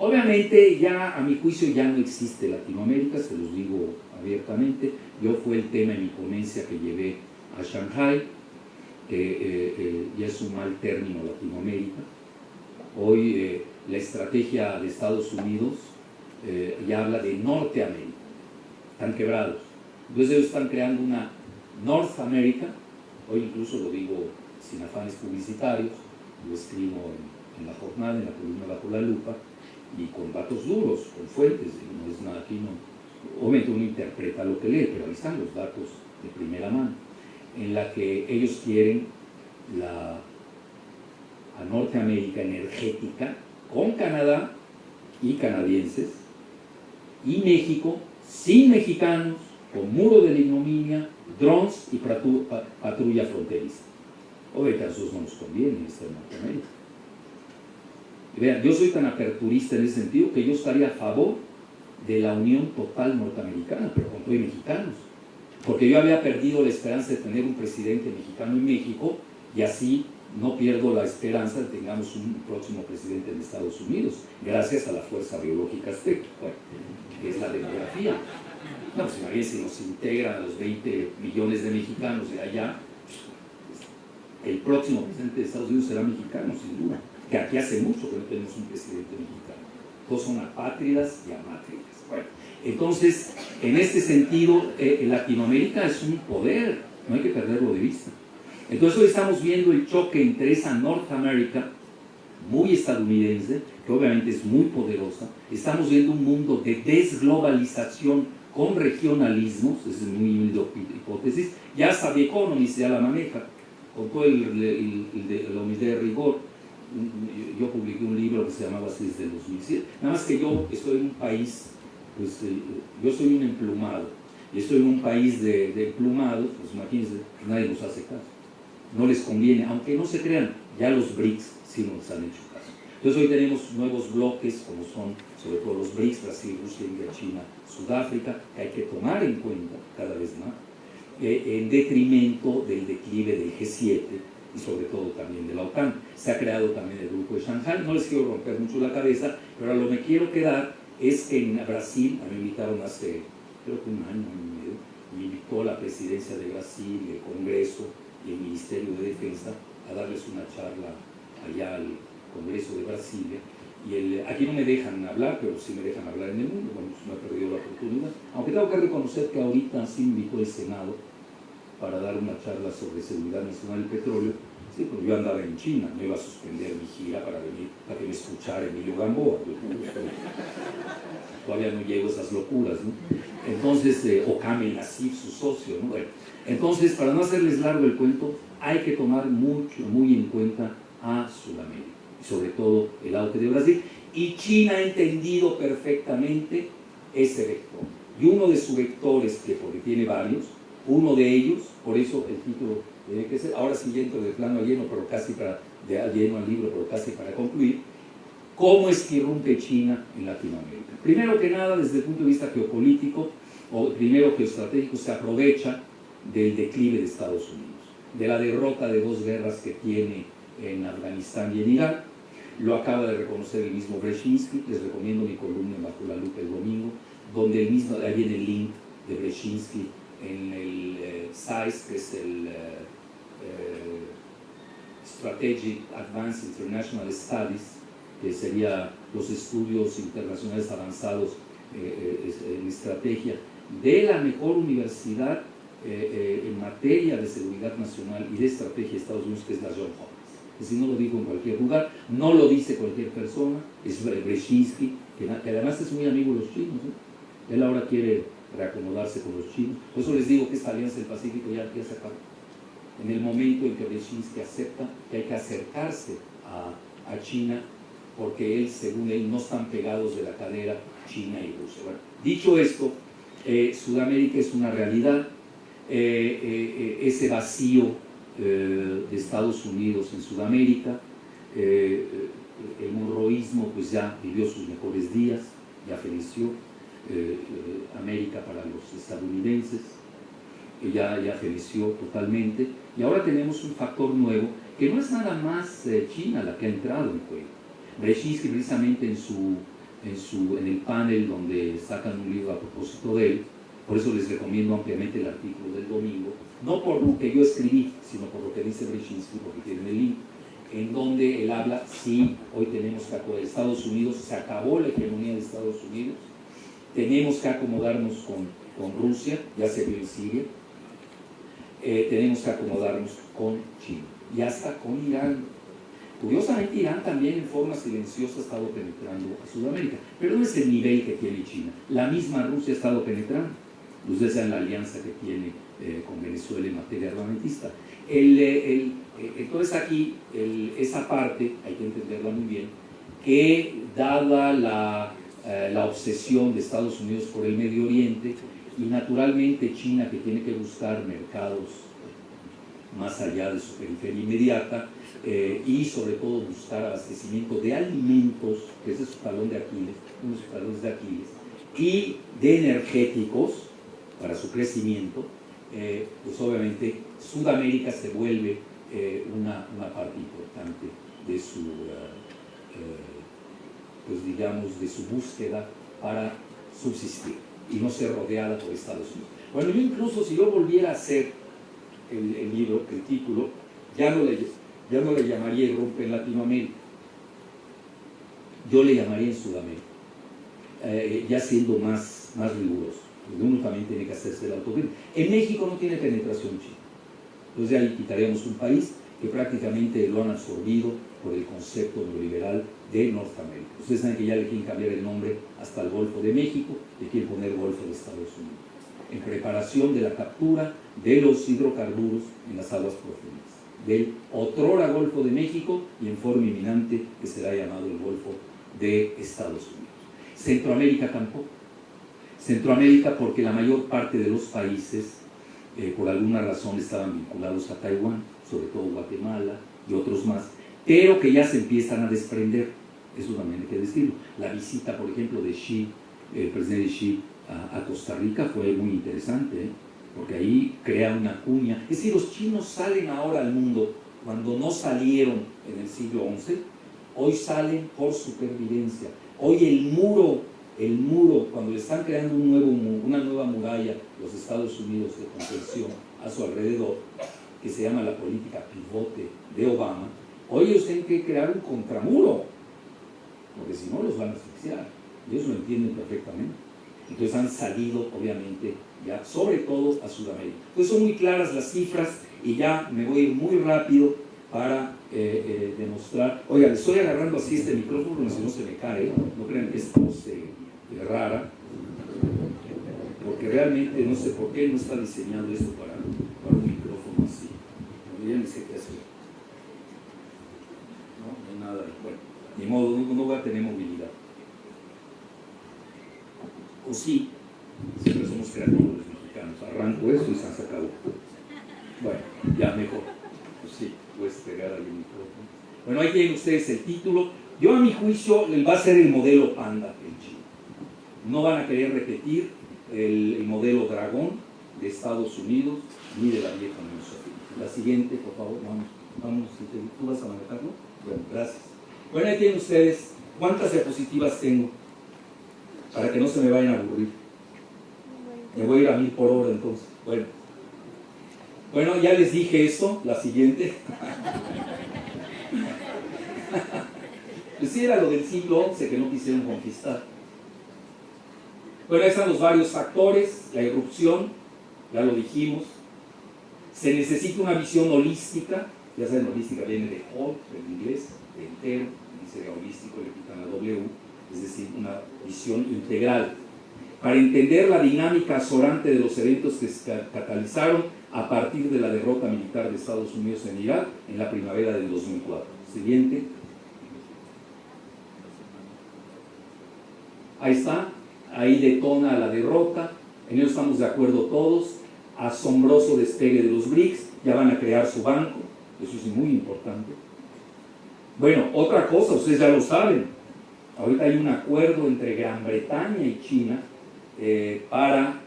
Obviamente, ya a mi juicio ya no existe Latinoamérica, se los digo abiertamente. Yo fue el tema en mi ponencia que llevé a Shanghái, ya es un mal término Latinoamérica. Hoy la estrategia de Estados Unidos ya habla de Norteamérica, están quebrados. Entonces ellos están creando una North America. Hoy incluso lo digo sin afanes publicitarios, lo escribo en la jornada, en la columna Bajo la Lupa, y con datos duros, con fuentes. No es nada aquí, no. Obviamente uno interpreta lo que lee, pero ahí están los datos de primera mano, en la que ellos quieren a Norteamérica energética, con Canadá y canadienses, y México sin mexicanos, con muro de la ignominia, drones y patrulla fronteriza. Obviamente a nosotros no nos conviene estar en Norteamérica. Y vean, yo soy tan aperturista en ese sentido que yo estaría a favor de la unión total norteamericana, pero con todo y mexicanos. Porque yo había perdido la esperanza de tener un presidente mexicano en México, y así no pierdo la esperanza de que tengamos un próximo presidente en Estados Unidos, gracias a la fuerza biológica azteca, bueno, que es la demografía. No, pues imagínense, si nos integran a los 20 millones de mexicanos de allá, el próximo presidente de Estados Unidos será mexicano, sin duda, que aquí hace mucho que no tenemos un presidente mexicano. Todos son apátridas y amátridas. Bueno, entonces, en este sentido, Latinoamérica es un poder, no hay que perderlo de vista. Entonces hoy estamos viendo el choque entre esa North America, muy estadounidense, que obviamente es muy poderosa. Estamos viendo un mundo de desglobalización con regionalismos, esa es mi humilde hipótesis, ya hasta The Economist ya la maneja, con todo la humildad de rigor. Yo publiqué un libro que se llamaba así desde el 2007, nada más que yo estoy en un país, pues yo soy un emplumado, y estoy en un país de emplumados, pues imagínense, nadie nos hace caso. No les conviene, aunque no se crean, ya los BRICS sí nos han hecho caso. Entonces hoy tenemos nuevos bloques, como son sobre todo los BRICS, Brasil, Rusia, India, China, Sudáfrica, que hay que tomar en cuenta cada vez más, en detrimento del declive del G7 y sobre todo también de la OTAN. Se ha creado también el grupo de Shanghái. No les quiero romper mucho la cabeza, pero a lo que me quiero quedar es que en Brasil, a mí me invitaron hace, creo que un año y medio, me invitó la presidencia de Brasil, el Congreso y el Ministerio de Defensa a darles una charla allá al Congreso de Brasilia. Y aquí no me dejan hablar, pero sí me dejan hablar en el mundo. Bueno, pues no he perdido la oportunidad. Aunque tengo que reconocer que ahorita sí me invitó el Senado para dar una charla sobre seguridad nacional del petróleo. Sí, porque yo andaba en China, no iba a suspender mi gira para venir a que me escuchara Emilio Gamboa. Todavía no llego a esas locuras, ¿no? Entonces, o Kamel Nassif, su socio, ¿no? Bueno, entonces, para no hacerles largo el cuento, hay que tomar muy en cuenta a Sudamérica, y sobre todo el auge de Brasil, y China ha entendido perfectamente ese vector. Y uno de sus vectores, porque tiene varios, uno de ellos, por eso el título tiene que ser, ahora sí entro de plano a lleno, pero casi para, de lleno al libro, pero casi para concluir, ¿cómo es que irrumpe China en Latinoamérica? Primero que nada, desde el punto de vista geopolítico, o primero geoestratégico, se aprovecha del declive de Estados Unidos, de la derrota de 2 guerras que tiene en Afganistán y en Irak. Lo acaba de reconocer el mismo Brzezinski. Les recomiendo mi columna en Bajo la Lupa el domingo, donde el mismo, ahí viene el link de Brzezinski en el SAIS, que es el Strategic Advanced International Studies, que sería los estudios internacionales avanzados en estrategia de la mejor universidad en materia de seguridad nacional y de estrategia de Estados Unidos, que es la Johns Hopkins. Es decir, no lo digo en cualquier lugar, no lo dice cualquier persona, es Brzezinski, que además es muy amigo de los chinos, ¿eh? Él ahora quiere reacomodarse con los chinos. Por eso les digo que esta alianza del Pacífico ya se acabó. En el momento en que Brzezinski acepta que hay que acercarse a China, porque él, según él, no están pegados de la cadera China y Rusia. Bueno, dicho esto, Sudamérica es una realidad. Ese vacío de Estados Unidos en Sudamérica, el monroísmo pues ya vivió sus mejores días, ya feneció. América para los estadounidenses, ya feneció totalmente, y ahora tenemos un factor nuevo que no es nada más China la que ha entrado en juego. Brzezinski, precisamente en el panel donde sacan un libro a propósito de él, por eso les recomiendo ampliamente el artículo del domingo, no por lo que yo escribí, sino por lo que dice Brzezinski, porque tienen el link, en donde él habla, sí, hoy tenemos que acordar, Estados Unidos, se acabó la hegemonía de Estados Unidos, tenemos que acomodarnos con Rusia, ya se vio en Siria, tenemos que acomodarnos con China y hasta con Irán. Curiosamente, Irán también en forma silenciosa ha estado penetrando a Sudamérica, pero no es el nivel que tiene China. La misma Rusia ha estado penetrando. Ustedes saben la alianza que tiene con Venezuela en materia armamentista. Entonces aquí, esa parte, hay que entenderla muy bien, que dada la obsesión de Estados Unidos por el Medio Oriente y naturalmente China, que tiene que buscar mercados más allá de su periferia inmediata, y sobre todo buscar abastecimiento de alimentos, que ese es su talón de Aquiles, uno de sus talones de Aquiles, y de energéticos para su crecimiento, pues obviamente Sudamérica se vuelve una parte importante de su, pues digamos, de su búsqueda para subsistir y no ser rodeada por Estados Unidos. Bueno, yo incluso si yo volviera a hacer el libro, el título, ya no le llamaría Irrumpe en Latinoamérica, yo le llamaría en Sudamérica, ya siendo más riguroso, porque uno también tiene que hacerse el autocrítico. En México no tiene penetración china, entonces ya ahí quitaríamos un país que prácticamente lo han absorbido por el concepto neoliberal de Norteamérica. Ustedes saben que ya le quieren cambiar el nombre hasta el Golfo de México, le quieren poner Golfo de Estados Unidos, en preparación de la captura de los hidrocarburos en las aguas profundas, del otrora Golfo de México y en forma inminente que será llamado el Golfo de Estados Unidos. Centroamérica tampoco. Centroamérica porque la mayor parte de los países, por alguna razón, estaban vinculados a Taiwán, sobre todo Guatemala y otros más, pero que ya se empiezan a desprender, eso también hay que decirlo. La visita, por ejemplo, de Xi, el presidente Xi, a Costa Rica fue muy interesante, porque ahí crea una cuña. Es decir, los chinos salen ahora al mundo cuando no salieron en el siglo XI, hoy salen por supervivencia. Hoy el muro, cuando le están creando una nueva muralla los Estados Unidos de contención a su alrededor, que se llama la política pivote de Obama, hoy ellos tienen que crear un contramuro, porque si no los van a asfixiar. Ellos lo entienden perfectamente. Entonces han salido, obviamente, ya sobre todo a Sudamérica. Entonces son muy claras las cifras y ya me voy a ir muy rápido para demostrar. Oiga, le estoy agarrando así este micrófono, porque si no se me cae, no crean que es voz rara, porque realmente no sé por qué no está diseñado esto para un micrófono así. Ya ni sé qué hacer. No hay nada. Bueno, ni modo, no voy a tener movilidad. O sí, siempre somos creativos los mexicanos. Arranco eso y se acabó. Bueno. Ya mejor. Pues sí, puedes pegar al micrófono. Bueno, ahí tienen ustedes el título. Yo a mi juicio va a ser el modelo Panda en China. No van a querer repetir el modelo Dragón de Estados Unidos ni de la vieja Unión Soviética. La siguiente, por favor, vamos, ¿tú vas a manejarlo? Bueno, gracias. Bueno, ahí tienen ustedes cuántas diapositivas tengo para que no se me vayan a aburrir. Me voy a ir a 1000 por hora entonces. Bueno, ya les dije esto, la siguiente. Pues sí, era lo del siglo XI que no quisieron conquistar. Bueno, ahí están los varios factores, la irrupción, ya lo dijimos. Se necesita una visión holística, ya saben, holística viene de whole, en inglés, de entero, y sería holístico, le quitan la W, es decir, una visión integral, para entender la dinámica azorante de los eventos que se catalizaron a partir de la derrota militar de Estados Unidos en Irak en la primavera del 2004. Siguiente. Ahí está, ahí detona la derrota, en ello estamos de acuerdo todos. Asombroso despegue de los BRICS, ya van a crear su banco, eso es muy importante. Bueno, otra cosa, ustedes ya lo saben, ahorita hay un acuerdo entre Gran Bretaña y China para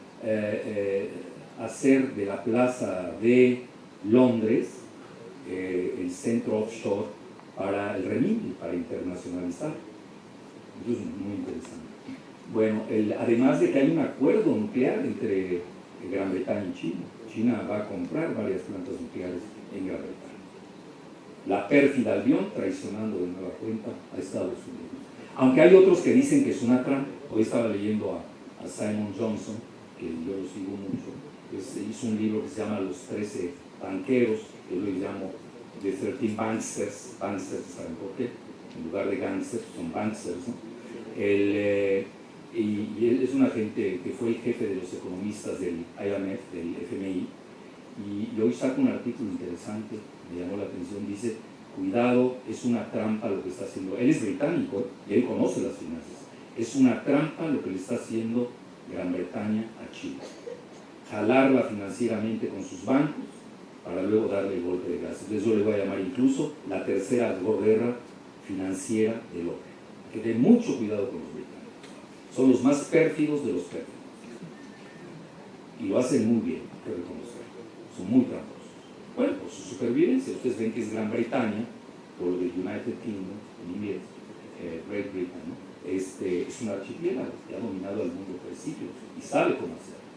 hacer de la plaza de Londres el centro offshore para el renminbi, para internacionalizar. Eso es muy interesante. Bueno, además de que hay un acuerdo nuclear entre Gran Bretaña y China. China va a comprar varias plantas nucleares en Gran Bretaña. La pérfida Albión traicionando de nueva cuenta a Estados Unidos. Aunque hay otros que dicen que es una trampa. Hoy estaba leyendo a Simon Johnson, que yo lo sigo mucho, pues hizo un libro que se llama Los 13 banqueros, que yo le llamo The 13 Banksters. Banksters, ¿saben por qué? En lugar de gangsters, son banksters, ¿no? Y él es una gente que fue el jefe de los economistas del IMF, del FMI, y hoy saca un artículo interesante, me llamó la atención, dice, cuidado, es una trampa lo que está haciendo, él es británico y él conoce las finanzas, es una trampa lo que le está haciendo Gran Bretaña a China, jalarla financieramente con sus bancos para luego darle el golpe de gracia. Entonces yo le voy a llamar incluso la tercera guerra financiera del hombre. Hay que tener mucho cuidado con los británicos. Son los más pérfidos de los pérfidos. Y lo hacen muy bien, hay que reconocerlo. Son muy tramposos. Bueno, por su supervivencia, ustedes ven que es Gran Bretaña, por lo del United Kingdom, en inglés, Great Britain, ¿no? Es un archipiélago que ha dominado al mundo por siglos y sabe cómo hacerlo.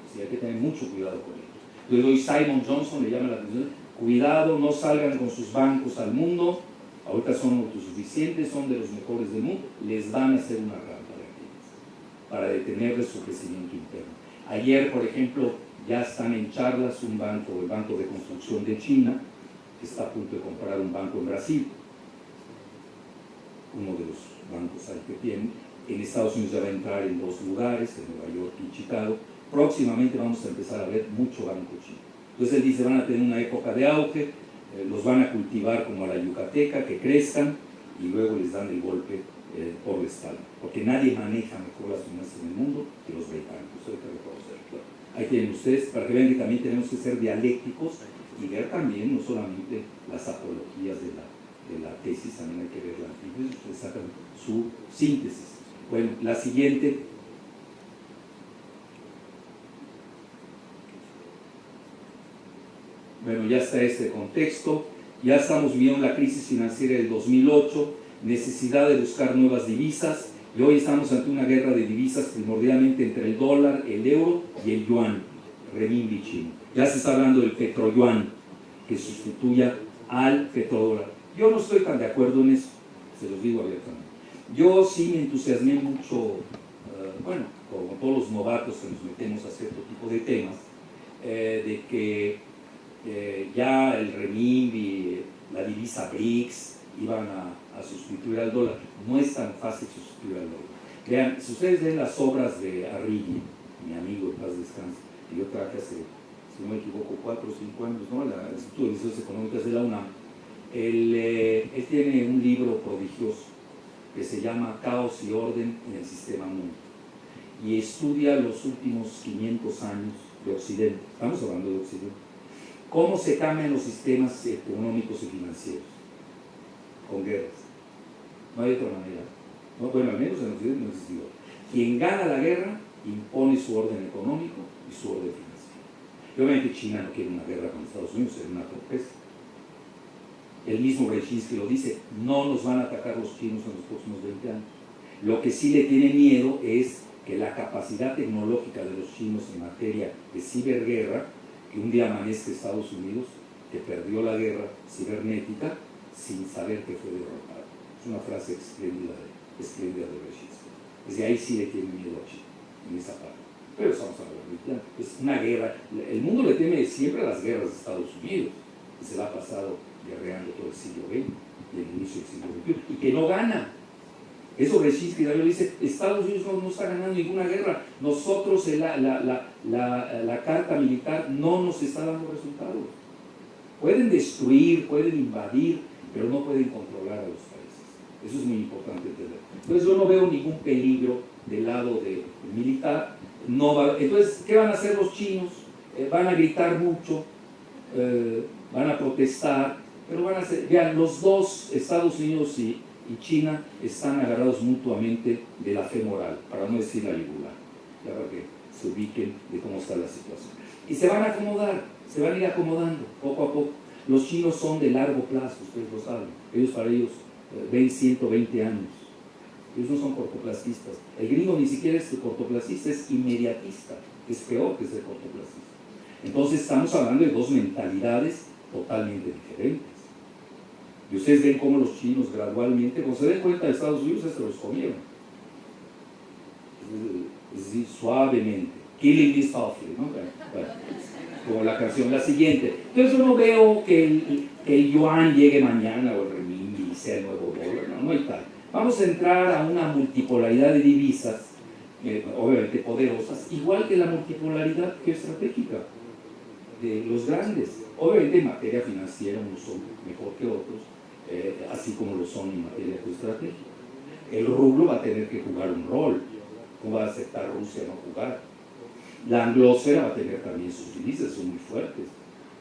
Así hay que tener mucho cuidado con ellos. Entonces hoy Simon Johnson le llama la atención, cuidado, no salgan con sus bancos al mundo, ahorita son autosuficientes, son de los mejores del mundo, les van a hacer una rampa para detenerles su crecimiento interno. Ayer, por ejemplo, ya están en charlas un banco, el Banco de Construcción de China, que está a punto de comprar un banco en Brasil, uno de los bancos ahí que tienen. En Estados Unidos ya va a entrar en 2 lugares, en Nueva York y Chicago. Próximamente vamos a empezar a ver mucho banco chino. Entonces él dice, van a tener una época de auge, los van a cultivar como a la yucateca, que crezcan, y luego les dan el golpe por la espalda, porque nadie maneja mejor las finanzas en el mundo que los británicos, eso hay que reconocerlo. Bueno, ahí tienen ustedes, para que vean que también tenemos que ser dialécticos y ver también, no solamente las apologías de la tesis, también hay que ver la antítesis, ustedes sacan su síntesis. Bueno, la siguiente. Bueno, ya está este contexto, ya estamos viendo la crisis financiera del 2008, necesidad de buscar nuevas divisas, y hoy estamos ante una guerra de divisas primordialmente entre el dólar, el euro y el yuan, renminbi chino. Ya se está hablando del petroyuan, que sustituya al petrodólar. Yo no estoy tan de acuerdo en eso, se los digo abiertamente. Yo sí me entusiasmé mucho, bueno, como todos los novatos que nos metemos a cierto tipo de temas, de que ya el renminbi, la divisa BRICS, iban a sustituir al dólar. No es tan fácil sustituir al dólar. Vean, si ustedes ven las obras de Arrighi, mi amigo de paz descanse, que yo traje hace, si no me equivoco, 4 o 5 años, ¿no? El Instituto de Ciencias Económicas de la UNAM, él tiene un libro prodigioso que se llama Caos y Orden en el Sistema Mundo, y estudia los últimos 500 años de Occidente. Estamos hablando de Occidente. ¿Cómo se cambian los sistemas económicos y financieros? Con guerras. No hay otra manera. No, bueno, al menos en Occidente no ha existido. Quien gana la guerra impone su orden económico y su orden financiero. Y obviamente China no quiere una guerra con Estados Unidos, es una torpeza. El mismo Brzezinski lo dice, no nos van a atacar los chinos en los próximos 20 años. Lo que sí le tiene miedo es que la capacidad tecnológica de los chinos en materia de ciberguerra, que un día amanezca Estados Unidos, que perdió la guerra cibernética sin saber que fue derrotado. Es una frase espléndida de Brzezinski. Desde ahí sí le tiene miedo a China, en esa parte. Pero estamos hablando de es una guerra. El mundo le teme siempre a las guerras de Estados Unidos, que se la ha pasado guerreando todo el siglo XX y el inicio del siglo XXI, y que no gana. Eso Brzezinski David dice, Estados Unidos no está ganando ninguna guerra, nosotros la carta militar no nos está dando resultados. Pueden destruir, pueden invadir, pero no pueden controlar a los países. Eso es muy importante entender. Entonces yo no veo ningún peligro del lado militar. Entonces, ¿qué van a hacer los chinos? Van a gritar mucho, van a protestar, pero van a hacer, vean, los dos, Estados Unidos y China, están agarrados mutuamente de la fe moral, para no decir la yugular, ya para que se ubiquen de cómo está la situación. Y se van a acomodar, se van a ir acomodando poco a poco. Los chinos son de largo plazo, ustedes lo saben. Para ellos ven 120 años. Ellos no son cortoplacistas. El gringo ni siquiera es cortoplacista, es inmediatista, es peor que ser cortoplacista. Entonces estamos hablando de dos mentalidades totalmente diferentes. Y ustedes ven cómo los chinos gradualmente, cuando se den cuenta de Estados Unidos, se los comieron. Es decir, suavemente. Killing me softly, ¿no? Bueno, como la canción, la siguiente. Entonces yo no veo que el yuan llegue mañana o el renminbi sea el nuevo dólar, no hay tal. Vamos a entrar a una multipolaridad de divisas, obviamente poderosas, igual que la multipolaridad geoestratégica de los grandes. Obviamente en materia financiera unos son mejor que otros, así como lo son en materia geoestratégica. El rublo va a tener que jugar un rol. ¿Cómo va a aceptar Rusia no jugar? La anglosfera va a tener también sus divisas, son muy fuertes.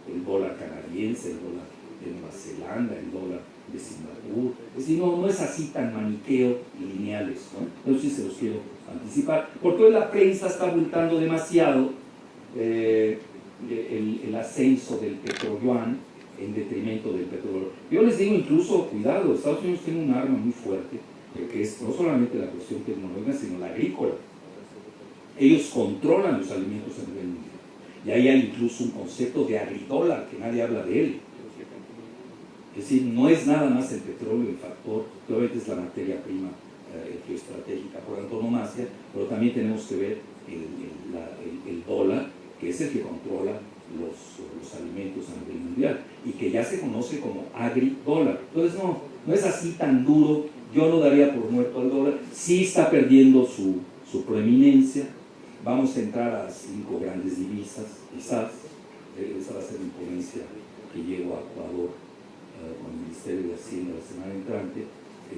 El dólar canadiense, el dólar de Nueva Zelanda, el dólar de Singapur. Es decir, no es así tan maniqueo y lineales, ¿no? Eso sí se los quiero anticipar. Porque hoy la prensa está abultando demasiado el ascenso del petroyuan en detrimento del petróleo. Yo les digo incluso, cuidado, Estados Unidos tiene un arma muy fuerte, que es no solamente la cuestión tecnológica, sino la agrícola. Ellos controlan los alimentos a nivel mundial. Y ahí hay incluso un concepto de agridólar, que nadie habla de él. Es decir, no es nada más el petróleo el factor, que obviamente es la materia prima geoestratégica por antonomasia, pero también tenemos que ver el dólar, que es el que controla los alimentos a nivel mundial, y que ya se conoce como agridólar. Entonces no es así tan duro. Yo no daría por muerto al dólar. Sí está perdiendo su proeminencia. Vamos a entrar a 5 grandes divisas, quizás. Esa va a ser mi ponencia que llevo a Ecuador con el Ministerio de Hacienda la semana entrante,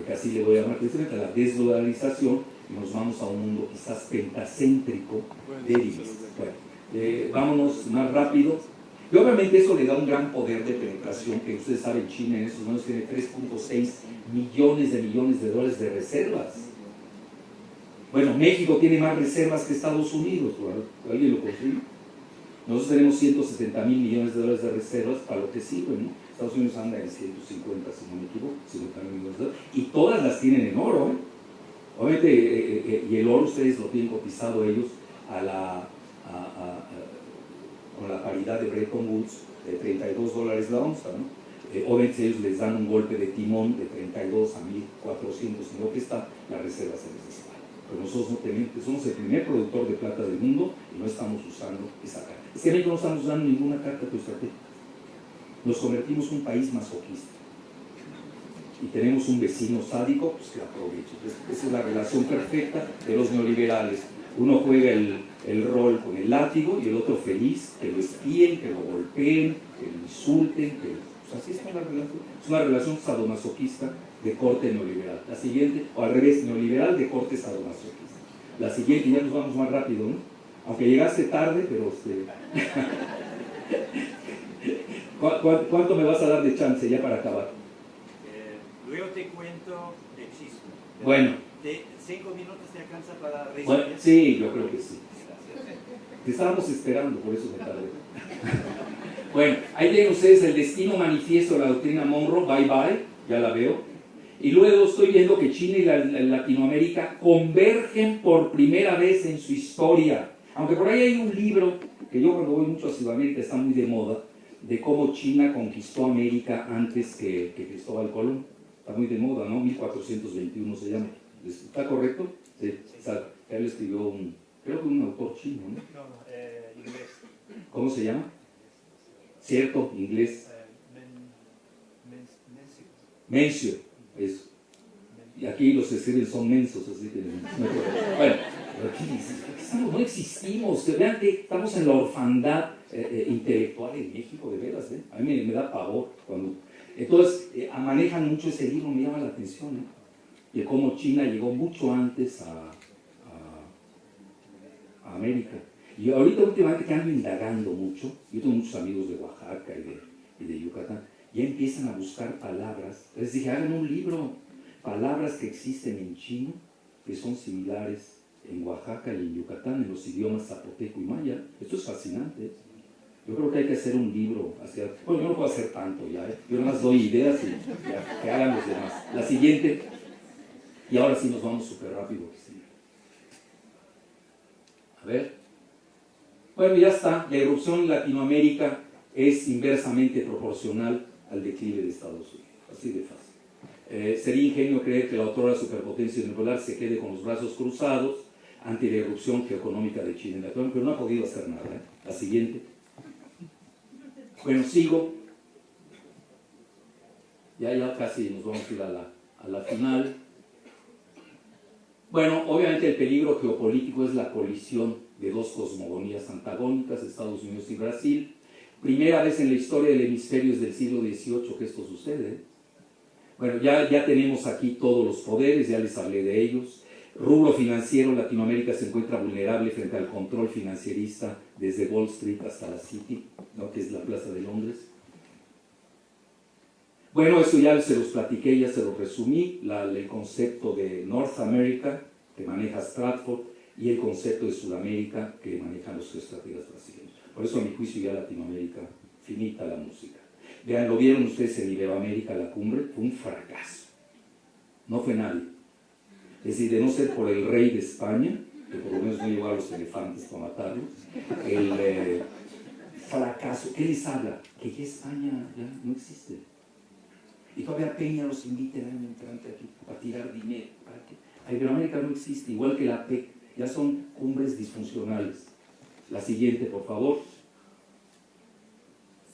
que así le voy a llamar precisamente la desdolarización, y nos vamos a un mundo quizás pentacéntrico de divisas. Bueno, vámonos más rápido. Y obviamente eso le da un gran poder de penetración, que ustedes saben, China en estos momentos tiene 3.6 millones de dólares de reservas. Bueno, México tiene más reservas que Estados Unidos, ¿alguien lo confirma? Nosotros tenemos 170 mil millones de dólares de reservas, para lo que sirven, ¿no? Estados Unidos anda en 150, si no me equivoco, 50 mil millones de dólares, y todas las tienen en oro, ¿eh? Obviamente, y el oro ustedes lo tienen cotizado ellos con la paridad de Bretton Woods de $32 la onza, ¿no? Obviamente ellos les dan un golpe de timón de 32 a 1400, en lo que está, la reserva se les dispara. Pero nosotros no tenemos, somos el primer productor de plata del mundo y no estamos usando esa carta. Es que en México no estamos usando ninguna carta geoestratégica. Nos convertimos en un país masoquista. Y tenemos un vecino sádico, pues que aprovecha. Esa es la relación perfecta de los neoliberales. Uno juega el rol con el látigo y el otro feliz, que lo espíen, que lo golpeen, que lo insulten, pues así es la relación. Es una relación sadomasoquista de corte neoliberal. La siguiente, o al revés, neoliberal de corte sadomasoquista. La siguiente, ya nos vamos más rápido, ¿no? Aunque llegaste tarde, pero ¿Cuánto me vas a dar de chance ya para acabar?
Luego te cuento el chiste.
Bueno.
5 minutos te alcanza para resumir.
Bueno, sí, yo creo que sí. Te estábamos esperando, por eso me tardé. Bueno, ahí tienen ustedes el destino manifiesto de la doctrina Monroe, bye bye, ya la veo. Y luego estoy viendo que China y Latinoamérica convergen por primera vez en su historia. Aunque por ahí hay un libro, que yo cuando voy mucho a Sudamérica está muy de moda, de cómo China conquistó América antes que Cristóbal Colón. Está muy de moda, ¿no? 1421 se llama. ¿Está correcto? Sí. Él escribió creo que un autor chino, ¿no?
No, inglés.
¿Cómo se llama? Cierto, inglés. Mencio, eso. Y aquí los que escriben son mensos, así que... Bueno, no existimos. Vean que estamos en la orfandad intelectual en México, de veras, ¿eh? A mí me da pavor cuando... Entonces, manejan mucho ese libro, me llama la atención, ¿eh? Y cómo China llegó mucho antes a América. Y ahorita últimamente que ando indagando mucho, yo tengo muchos amigos de Oaxaca y de Yucatán, ya empiezan a buscar palabras. Les dije, hagan un libro, palabras que existen en chino, que son similares en Oaxaca y en Yucatán, en los idiomas zapoteco y maya. Esto es fascinante. Yo creo que hay que hacer un libro. Bueno, yo no puedo hacer tanto ya, ¿eh? Yo nada más doy ideas y ya, que hagan los demás. La siguiente, y ahora sí nos vamos súper rápido. A ver. Bueno, ya está. La erupción en Latinoamérica es inversamente proporcional al declive de Estados Unidos. Así de fácil. Sería ingenuo creer que la otrora superpotencia unipolar se quede con los brazos cruzados ante la erupción geoeconómica de China en Latinoamérica, pero no ha podido hacer nada, ¿eh? La siguiente. Bueno, sigo. Ya casi nos vamos a ir a la final. Bueno, obviamente el peligro geopolítico es la colisión de dos cosmogonías antagónicas, Estados Unidos y Brasil. Primera vez en la historia del hemisferio desde el siglo XVIII que esto sucede. Bueno, ya tenemos aquí todos los poderes, ya les hablé de ellos. Rubro financiero, Latinoamérica se encuentra vulnerable frente al control financierista desde Wall Street hasta la City, ¿no? Que es la Plaza de Londres. Bueno, eso ya se los platiqué, ya se los resumí, el concepto de North America, que maneja Stratford, y el concepto de Sudamérica, que manejan los estrategas brasileños. Por eso, a mi juicio, ya Latinoamérica, finita la música. Vean, lo vieron ustedes en Iberoamérica, la cumbre, fue un fracaso. No fue nadie. Es decir, de no ser por el rey de España, que por lo menos no llevó a los elefantes para matarlos, el fracaso, ¿qué les habla? Que ya España ya no existe. Y todavía Peña los invita el año entrante aquí a tirar dinero. ¿Para qué? A Iberoamérica no existe, igual que la PEC, ya son cumbres disfuncionales. La siguiente, por favor.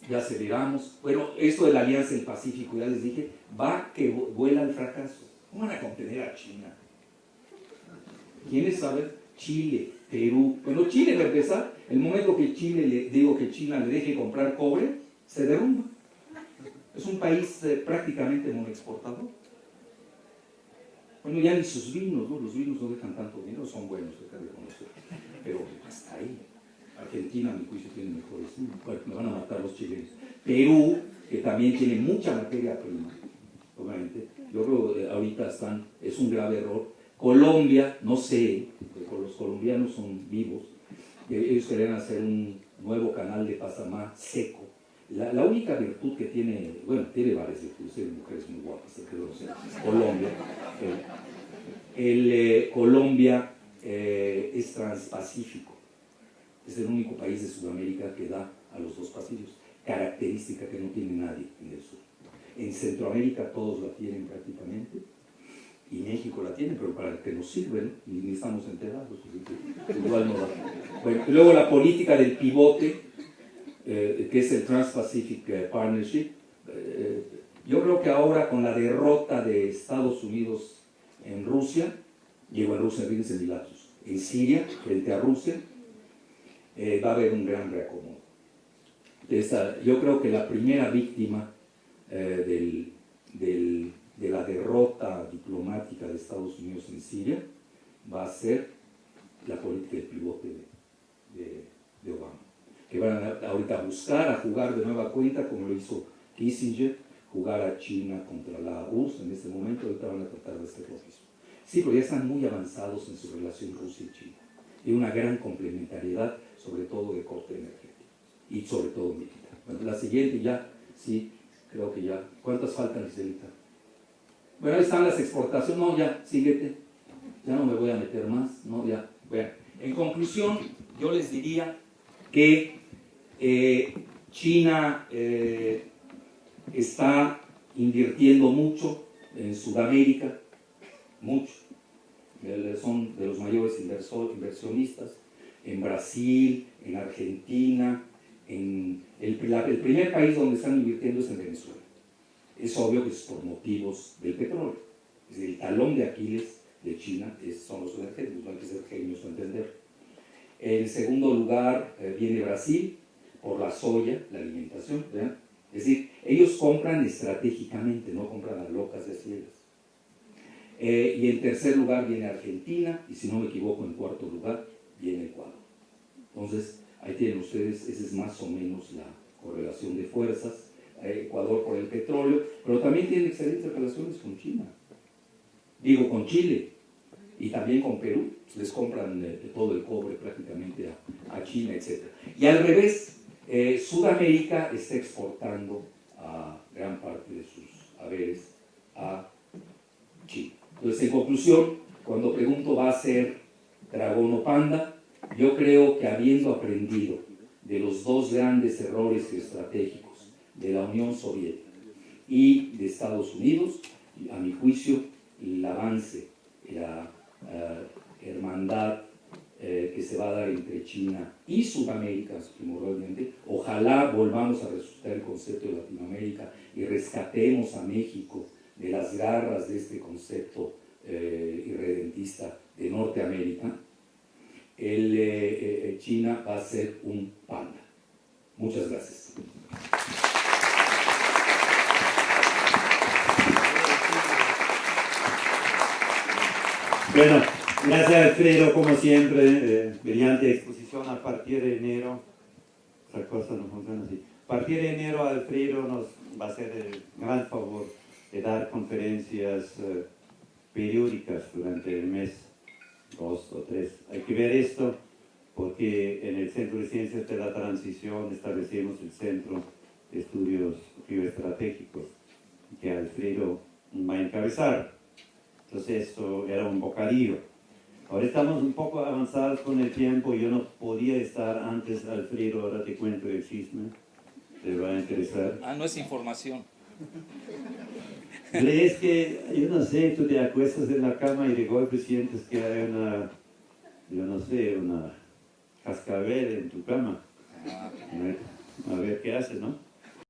Ya aceleramos. Bueno, esto de la Alianza del Pacífico, ya les dije, va que vuela al fracaso. ¿Cómo van a contener a China? ¿Quiénes saben? Chile, Perú. Bueno, Chile, para empezar, el momento que China le deje comprar cobre, se derrumba. Es un país prácticamente monoexportador. Bueno, ya ni sus vinos, ¿no? Los vinos no dejan tanto dinero, son buenos, hay que reconocer. Pero hasta ahí. Argentina, a mi juicio, tiene mejores. Bueno, me van a matar los chilenos. Perú, que también tiene mucha materia prima, obviamente. Yo creo que ahorita es un grave error. Colombia, no sé, porque los colombianos son vivos. Ellos querían hacer un nuevo canal de Pasamá seco. La única virtud que tiene, bueno, tiene varias virtudes, hay mujeres muy guapas, Colombia. Colombia es transpacífico. Es el único país de Sudamérica que da a los dos pasillos, característica que no tiene nadie en el sur. En Centroamérica todos la tienen prácticamente, y México la tiene, pero para que nos sirven, y ni estamos enterados, igual no da. Bueno, y luego la política del pivote, que es el Trans-Pacific Partnership. Yo creo que ahora con la derrota de Estados Unidos en Rusia, llegó en Rusia, fíjense en lapsus, en Siria, frente a Rusia, va a haber un gran reacomodo. Yo creo que la primera víctima de la derrota diplomática de Estados Unidos en Siria va a ser la política del pivote de Obama, que van a ahorita buscar, a jugar de nueva cuenta, como lo hizo Kissinger, jugar a China contra la URSS en este momento. Ahorita van a tratar de hacer lo mismo. Sí, pero ya están muy avanzados en su relación Rusia y China. Y una gran complementariedad, sobre todo de corte energético y sobre todo militar. Bueno, la siguiente ya, sí, creo que ya. ¿Cuántas faltan, Giselita? Bueno, ahí están las exportaciones. No, ya, síguete. Ya no me voy a meter más. No, ya. Bueno, en conclusión, yo les diría que China está invirtiendo mucho en Sudamérica, mucho. Son de los mayores inversionistas en Brasil, en Argentina, el primer país donde están invirtiendo es en Venezuela. Es obvio que es por motivos del petróleo. Es decir, el talón de Aquiles de China son los energéticos, no hay que ser genios para entenderlo. En segundo lugar viene Brasil, por la soya, la alimentación, ¿verdad? Es decir, ellos compran estratégicamente, no compran a locas de ciegas. Y en tercer lugar viene Argentina, y si no me equivoco, en cuarto lugar viene Ecuador. Entonces, ahí tienen ustedes, esa es más o menos la correlación de fuerzas. Ecuador por el petróleo, pero también tiene excelentes relaciones con China. Digo, con Chile, y también con Perú. Les compran todo el cobre prácticamente a China, etc. Y al revés, Sudamérica está exportando a gran parte de sus haberes a China. Entonces, en conclusión, cuando pregunto ¿va a ser dragón o panda? Yo creo que habiendo aprendido de los dos grandes errores estratégicos de la Unión Soviética y de Estados Unidos, a mi juicio, el avance, la hermandad que se va a dar entre China y Sudamérica, primordialmente, ojalá volvamos a resucitar el concepto de Latinoamérica y rescatemos a México de las garras de este concepto irredentista de Norteamérica. China va a ser un panda. Muchas gracias.
Bueno, gracias Alfredo, como siempre, brillante exposición. A partir de enero, otra cosa no funciona así. A partir de enero Alfredo nos va a hacer el gran favor de dar conferencias periódicas durante el mes, 2 o 3. Hay que ver esto porque en el Centro de Ciencias de la Transición establecemos el Centro de Estudios Geoestratégicos que Alfredo va a encabezar. Entonces esto era un bocadillo. Ahora estamos un poco avanzados con el tiempo. Yo no podía estar antes, Alfredo, ahora te cuento el chisme. Te va a interesar.
Ah, no es información.
Es que, yo no sé, tú te acuestas en la cama y de golpe sientes que hay una, yo no sé, una cascabel en tu cama. A ver qué haces, ¿no?